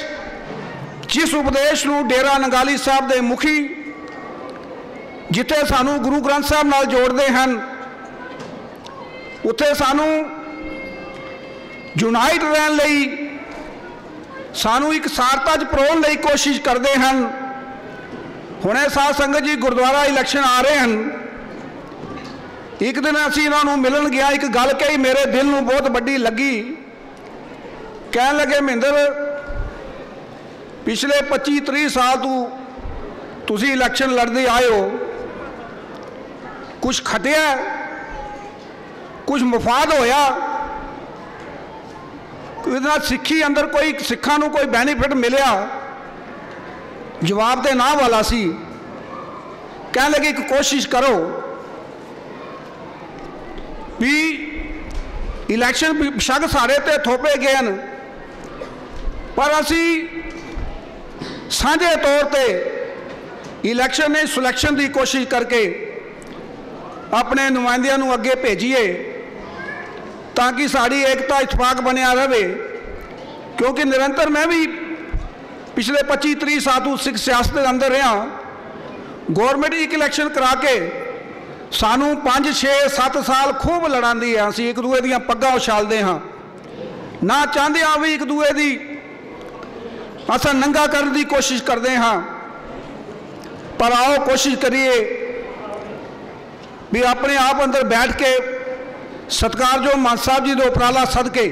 ਜਿਸ ਉਪਦੇਸ਼ ਨੂੰ ਡੇਰਾ ਨੰਗਾਲੀ ਸਾਹਿਬ ਦੇ ਮੁਖੀ, ਜਿੱਥੇ ਸਾਨੂੰ ਗੁਰੂ ਗ੍ਰੰਥ ਸਾਹਿਬ ਨਾਲ ਜੋੜਦੇ ਹਨ, ਉੱਥੇ ਸਾਨੂੰ ਯੂਨਾਈਟ ਰਹਿਣ ਲਈ, ਸਾਨੂੰ ਇੱਕ ਸਾਰਤਾ 'ਚ ਪਰੋਣ ਲਈ ਕੋਸ਼ਿਸ਼ ਕਰਦੇ ਹਨ। ਹੁਣੇ ਸਾਧ ਸੰਗਤ ਜੀ ਗੁਰਦੁਆਰਾ ਇਲੈਕਸ਼ਨ ਆ ਰਹੇ ਹਨ। ਇੱਕ ਦਿਨ ਅਸੀਂ ਇਹਨਾਂ ਨੂੰ ਮਿਲਣ ਗਿਆ, ਇੱਕ ਗੱਲ ਕਹੀ ਮੇਰੇ ਦਿਲ ਨੂੰ ਬਹੁਤ ਵੱਡੀ ਲੱਗੀ। ਕਹਿਣ ਲੱਗੇ, ਮਹਿੰਦਰ ਪਿਛਲੇ 25-30 ਸਾਲ ਤੋਂ ਤੁਸੀਂ ਇਲੈਕਸ਼ਨ ਲੜਦੇ ਆਏ ਹੋ, ਕੁਝ ਖਟਿਆ, ਕੁਝ ਮਫਾਦ ਹੋਇਆ, ਇਹਦੇ ਨਾਲ ਸਿੱਖੀ ਅੰਦਰ ਕੋਈ ਸਿੱਖਾਂ ਨੂੰ ਕੋਈ ਬੈਨੀਫਿਟ ਮਿਲਿਆ? ਜਵਾਬ ਦੇ ਨਾ ਵਾਲਾ ਸੀ। ਕਹਿਣ ਲੱਗੇ ਇੱਕ ਕੋਸ਼ਿਸ਼ ਕਰੋ ਵੀ ਇਲੈਕਸ਼ਨ ਬੇਸ਼ੱਕ ਸਾਡੇ ਤੇ ਥੋਪੇ ਗਏ ਹਨ, ਪਰ ਅਸੀਂ ਸਾਂਝੇ ਤੌਰ ਤੇ ਇਲੈਕਸ਼ਨ ਨੇ ਸਿਲੈਕਸ਼ਨ ਦੀ ਕੋਸ਼ਿਸ਼ ਕਰਕੇ ਆਪਣੇ ਨੁਮਾਇੰਦਿਆਂ ਨੂੰ ਅੱਗੇ ਭੇਜੀਏ, ਤਾਂ ਕਿ ਸਾਡੀ ਏਕਤਾ ਇਤਫਾਕ ਬਣਿਆ ਰਹੇ। ਕਿਉਂਕਿ ਨਿਰੰਤਰ ਮੈਂ ਵੀ ਪਿਛਲੇ 25-30 ਸਾਲ ਤੋਂ ਸਿੱਖ ਸਿਆਸਤ ਦੇ ਅੰਦਰ ਰਿਹਾ। ਗੌਰਮੈਂਟ ਇੱਕ ਇਲੈਕਸ਼ਨ ਕਰਾ ਕੇ ਸਾਨੂੰ 5-6-7 ਸਾਲ ਖੂਬ ਲੜਾਉਂਦੀ ਹੈ। ਅਸੀਂ ਇੱਕ ਦੂਏ ਦੀਆਂ ਪੱਗਾਂ ਉਛਾਲਦੇ ਹਾਂ, ਨਾ ਚਾਹੁੰਦੇ ਹਾਂ ਵੀ ਇੱਕ ਦੂਏ ਦੀ ਅਸਾਂ ਨੰਗਾ ਕਰਨ ਦੀ ਕੋਸ਼ਿਸ਼ ਕਰਦੇ ਹਾਂ। ਪਰ ਆਓ ਕੋਸ਼ਿਸ਼ ਕਰੀਏ ਵੀ ਆਪਣੇ ਆਪ ਅੰਦਰ ਬੈਠ ਕੇ ਸਤਿਕਾਰਯੋਗ ਮਾਨ ਸਾਹਿਬ ਜੀ ਦੇ ਉਪਰਾਲਾ ਸਦਕੇ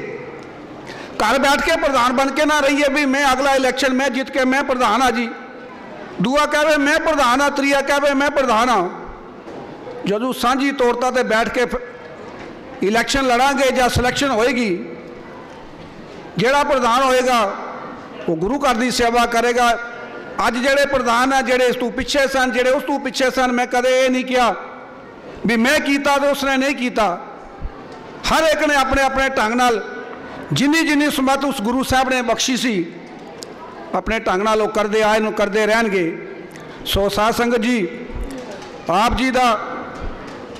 घर बैठ के प्रधान बन के ना रहिए भी मैं अगला इलेक्शन में जीत के मैं प्रधान हाँ जी, दूआ कहे मैं प्रधान हाँ, त्रीया कहे मैं प्रधान हाँ। जो सांझी तौर पर बैठ के इलेक्शन लड़ांगे या सिलेक्शन होएगी, जेड़ा प्रधान होएगा वो गुरु घर की सेवा करेगा। अज जेड़े प्रधान है जेड़े इस तू पिछे सन, जेड़े उस तू पिछे सन, मैं कदे ये नहीं किया भी मैं किया तो उसने नहीं किया। हर एक ने अपने अपने ढंग नाल जिन्नी जिन्नी समत उस गुरु साहब ने बख्शी सी अपने ढंग नाल करते आए करते रहणगे। सो साध संगत जी आप जी का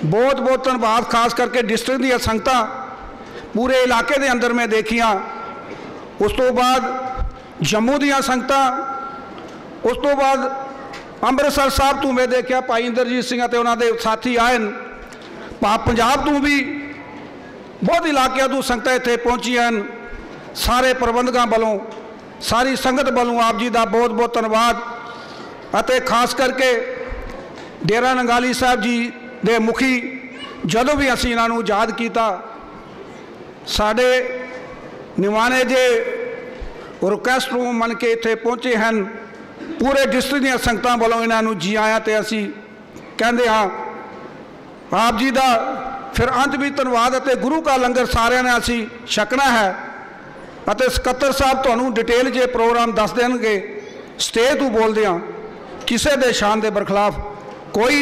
बहुत बहुत धन्यवाद। खास करके डिस्ट्रिक्ट दी संगतां पूरे इलाके के अंदर मैं देखियां। उस तो बाद जम्मू दी संगतां, उस तो बाद ਅੰਮ੍ਰਿਤਸਰ साहब तो मैं देखा भाई इंद्रजीत सिंह ते उन्होंने साथी आए। पंजाब तो भी बहुत इलाकों तो संगतां इत्थे पहुँचियां। सारे प्रबंधकों वालों, सारी संगत वालों आप जी का बहुत बहुत धन्यवाद। अते खास करके डेरा नंगाली साहब जी दे मुखी जदों भी असीं इन्हां नूं याद किया, साडे निवाने जे रिक्वेस्ट नूं मन के इत्थे पहुँचे हैं। पूरे डिस्ट्रिक्ट दी संगतां वालों इन्हां नूं जी आया ते असीं कहंदे हां आप जी का फिर अंत भी धन्यवाद। अते गुरु का लंगर सारिਆਂ ने असीं छकना है। अते सकत्तर साहब तुहानूं डिटेल जे प्रोग्राम दस देणगे। स्टेज तो बोलदे हां किसी दे शान दे बरखिलाफ कोई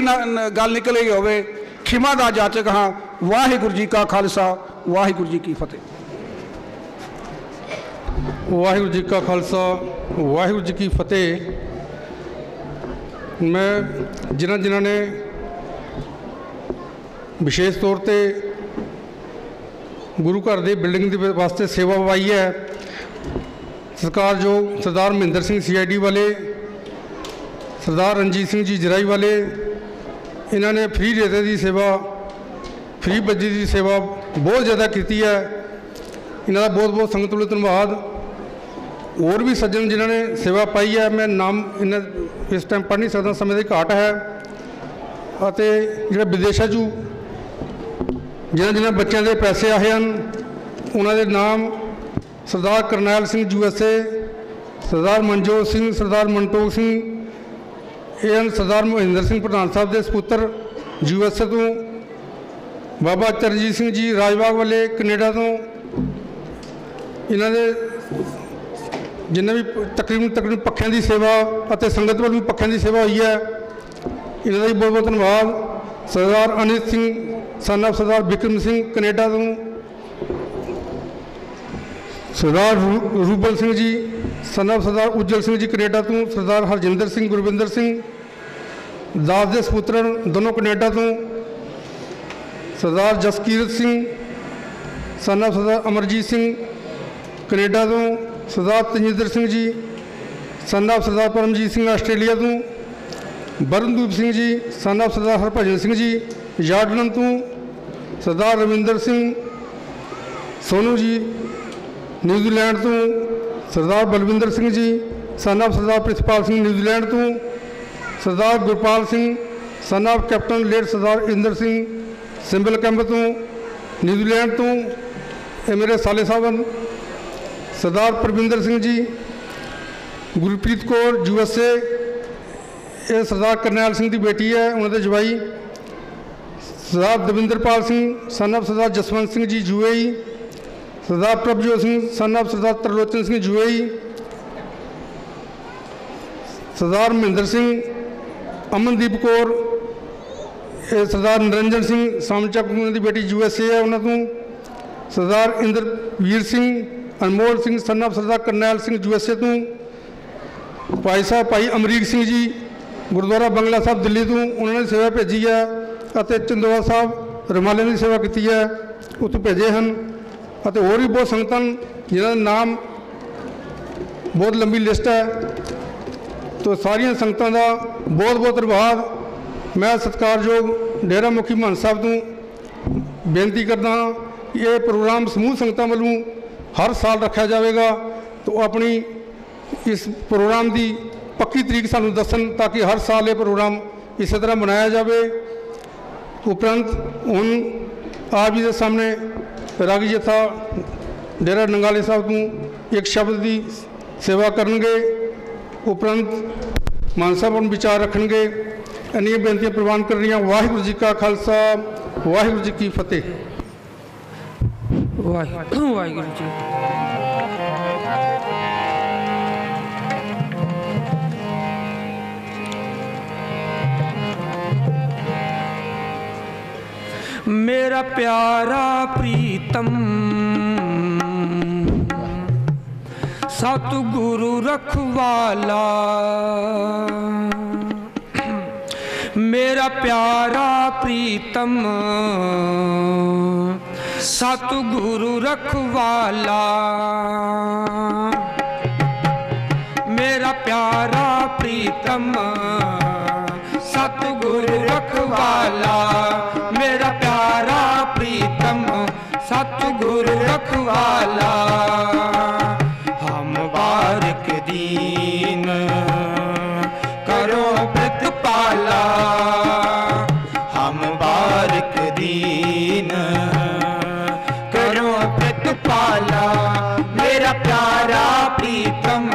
गल निकली होवे, खिमा दा जाचक हाँ। वाहिगुरू जी का खालसा, वाहिगुरू जी की फतेह।
वाहिगुरू जी का खालसा, वाहिगुरू जी की फतेह। मैं जिन्हां ने विशेष तौर पर गुरु घर की बिल्डिंग के वास्ते सेवा पाई है, सत्कारयोग सरदार महेंद्र सिंह CID वाले, सरदार रणजीत सिंह जी जराई वाले, इन्होंने फ्री रेते की सेवा, फ्री बजरी की सेवा बहुत ज़्यादा की है। इन्हों का बहुत बहुत संगत वालों धन्यवाद। और भी सज्जन जिन्होंने सेवा पाई है, मैं नाम इन्हें इस टाइम पढ़ नहीं सकता, समय की घाट है। ਅਤੇ ਜਿਹੜੇ ਵਿਦੇਸ਼ਾਂ 'ਚੋਂ जिन्होंने बच्चों के पैसे आए हैं उन्होंने नाम सरदार करनैल सिंह USA, सरदार मनजोत सिंह, सरदार मनटोक सिंह, ये सरदार महेंद्र सिंह प्रधान साहब के सपुत्र USA तो, बाबा चरणजीत सिंह जी राजबाग वाले कनेडा तो, इन्होंने जिन्हें भी तकरीबन पक्षों की सेवा और संगत वालों भी पक्षों की सेवा हुई है, इन्होंने भी बहुत बहुत धन्यवाद। Sardar Anit Singh son of Sardar Bikram Singh Canada तो, Sardar Rubal Singh ji son of Sardar Ujjwal Singh ji Canada तो, सरदार हरजिंदर सिंह गुरविंदर सिंह दास के सपुत्र दोनों कनेडा तो, Sardar Jaskirat Singh son of Sardar Amarjeet Singh Canada तो, Sardar Tajinder Singh ji son of Sardar Paramjit Singh Australia तो, Barandeep Singh ji son of Sardar Harbhajan Singh ji Jordan तो, सरदार रविंदर सिंह सोनू जी न्यूजीलैंड तो, Sardar Balwinder Singh ji son of Sardar Principal Singh New Zealand तो, Sardar Gurpal Singh son of captain late Sardar Inder Singh Simbal camp तो न्यूजीलैंड तो, ये मेरे साले साहब। सरदार परविंदर सिंह जी गुरप्रीत कौर USA, ये सरदार करनैल सिंह की बेटी है, उन्होंने जवाई। Sardar Davinderpal Singh son of Sardar Jaswant Singh ji UAE, Sardar Prabhjot Singh son of Sardar Trilochan Singh UAE, Sardar Mahendra Singh Amandeep Kaur, ये सरदार निरंजन सिंह सामचक की बेटी USA है उन्होंने तो, Sardar Inderveer Singh Anmol Singh son of Sardar Karnail Singh USA तो, भाई साहब भाई अमरीक सिंह जी गुरुद्वारा बंगला साहब दिल्ली तो, उन्होंने सेवा भेजी है। ਅਤੇ ਚੰਦੋਆ ਸਾਹਿਬ ਰਮਾਲੇ ਦੀ सेवा की है, ਉੱਥੋਂ भेजे हैं। और भी बहुत संगतां जिन्होंने नाम बहुत लंबी लिस्ट है, तो सारिया संगतां का बहुत बहुत धन्यवाद। मैं सत्कारयोग डेरा मुखी महंत साहब तो बेनती करदा हाँ, ये प्रोग्राम समूह संगतां वालों हर साल रखा जाएगा, तो अपनी इस प्रोग्राम की पक्की तरीक सानू दसन, ताकि हर साल ये प्रोग्राम इस तरह मनाया जाए। उपरंत हुण आप जी के सामने रागी जत्था डेरा नंगाली साहब तो एक शब्द की सेवा करनगे, उपरंत मान साहब हम विचार रखणगे। इन्नियां बेनतियां प्रवान कर रही। वाहिगुरू जी का खालसा, वाहिगुरू जी की फतेह।
वाहिगुरू जी। मेरा प्यारा प्रीतम सतगुरु रखवाला, मेरा प्यारा प्रीतम सतगुरु रखवाला, मेरा प्यारा प्रीतम सतगुरु रखवाला, मेरा प्यारा प्रीतम सतगुरु रखवाला। हम बारक दीन करो प्रतिपाला, हम बारक दीन करो प्रतिपाला, मेरा प्यारा प्रीतम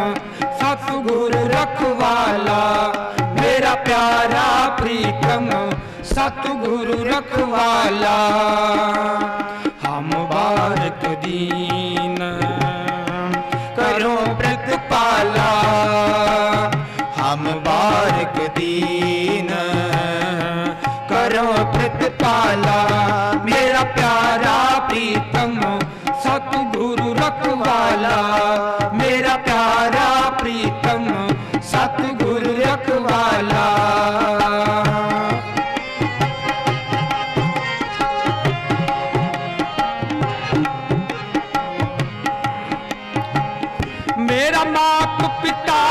सतगुरु रखवाला, मेरा प्यारा प्रीतम सतगुरु रखवाला। हम बारक दीन करो प्रतिपाला, हम बारक दीन करो प्रतिपाला, मेरा प्यारा प्रीतम सतगुरु रखवाला, मेरा प्यारा प्रीतम सतगुरु रखवाला। मेरा मात पिता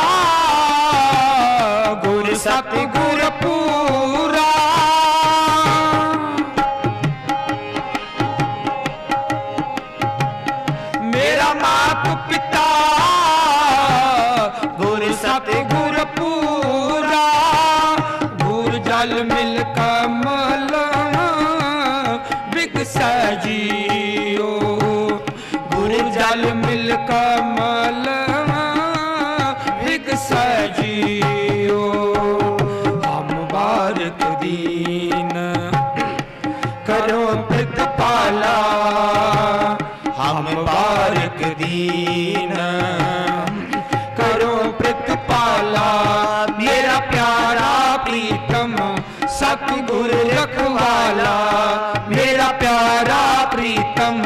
गुरु सतगुरु पूरा, मेरा मात पिता गुरु सतगुरु पूरा, गुरु जल मिल कमल बिगसै जियो, गुरु जल मिल कमल बिगसै जियो। हम बारक दीन करो प्रतिपाला, हम बारक दीन करो प्रतिपाला, मेरा प्यारा प्रीतम सतगुरु रखवाला, मेरा प्यारा प्रीतम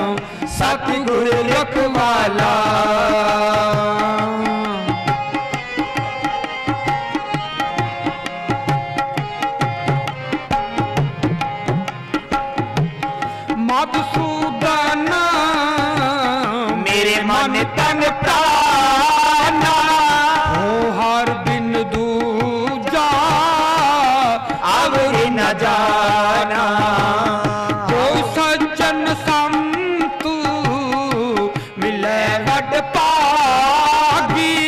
सतगुरु रखवाला। मधुसूदन मेरे मन तन प्राणा, हो हर बिन दूजा अवर न जाना, कोई सज्जन संत मिले वड पागी,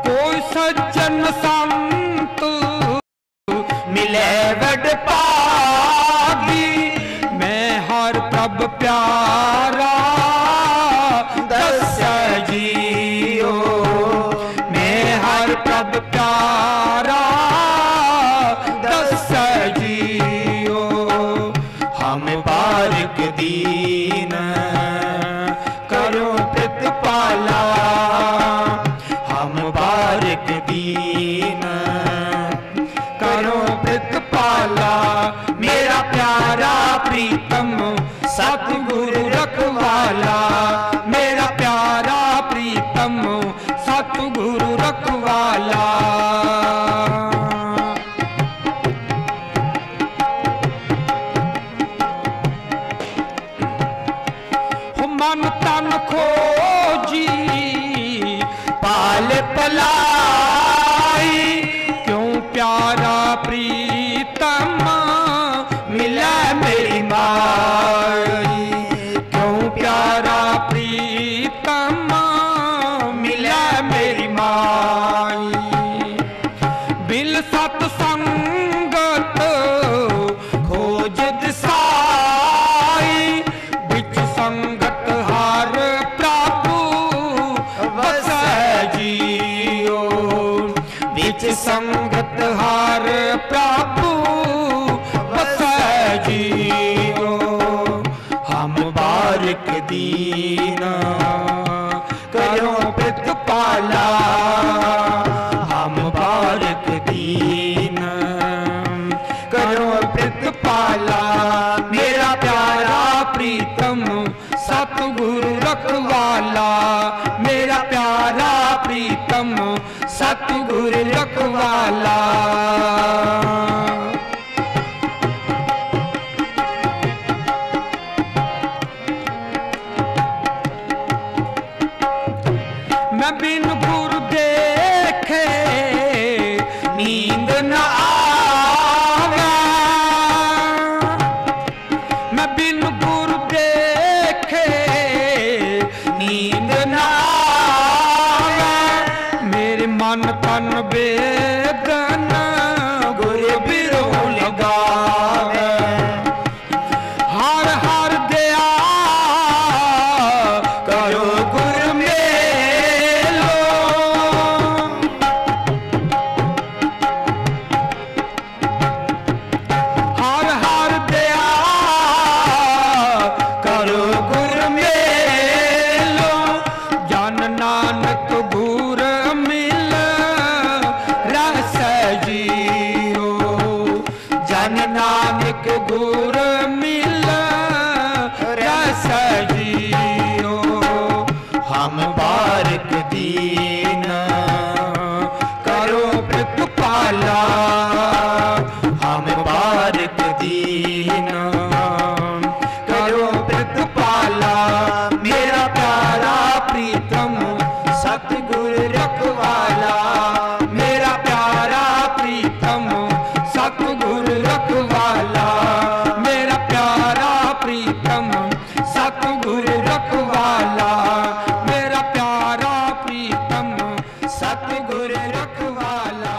कोई सज्जन संत मिले वड पागी, मैं हर प्रभ प्यारा दस जियो, मैं हर प्रभ प्यारा दस जियो। हम बारक दीन करो प्रतिपाला, हम बारक दीन करो प्रतिपाला, मेरा प्यारा प्रीतम सतगुरु रखवाला, मेरा प्यारा प्रीतम सतगुरु रखवाला। मन तन खोजी पाल पलाई, क्यों प्यारा प्रीतम मिला मेरी माई, क्यों प्यारा प्रीतम मिला मेरी माई। बिल सतसंगत खोज दिसाई, बिच संगत हार प्रभु बसै जियो, बिच संगत हार प्रभु बसै जियो। हम बारक दीन करो प्रतिपाला, हम बारक दीन करो प्रतिपाला, मेरा प्यारा प्रीतम सतगुरु रखवाला, मेरा प्यारा प्रीतम सतगुरु रखवाला। बेदन गुर बिरो लगावे हर हर दया करो गुर मेलो हर हर दया करो गुर मेलो जन नानक गुर मिल रस जियो जन नानक गुर मिल रस जियो हम बारक दीन करो प्रतिपाला हम बारक दीन करो प्रतिपाला मेरा प्यारा प्रीतम सतगुर रखवाला मेरा प्यारा प्रीतम सतगुर रखवाला मेरा प्यारा प्रीतम सतगुर रखवाला मेरा प्यारा प्रीतम सतगुर रखवाला।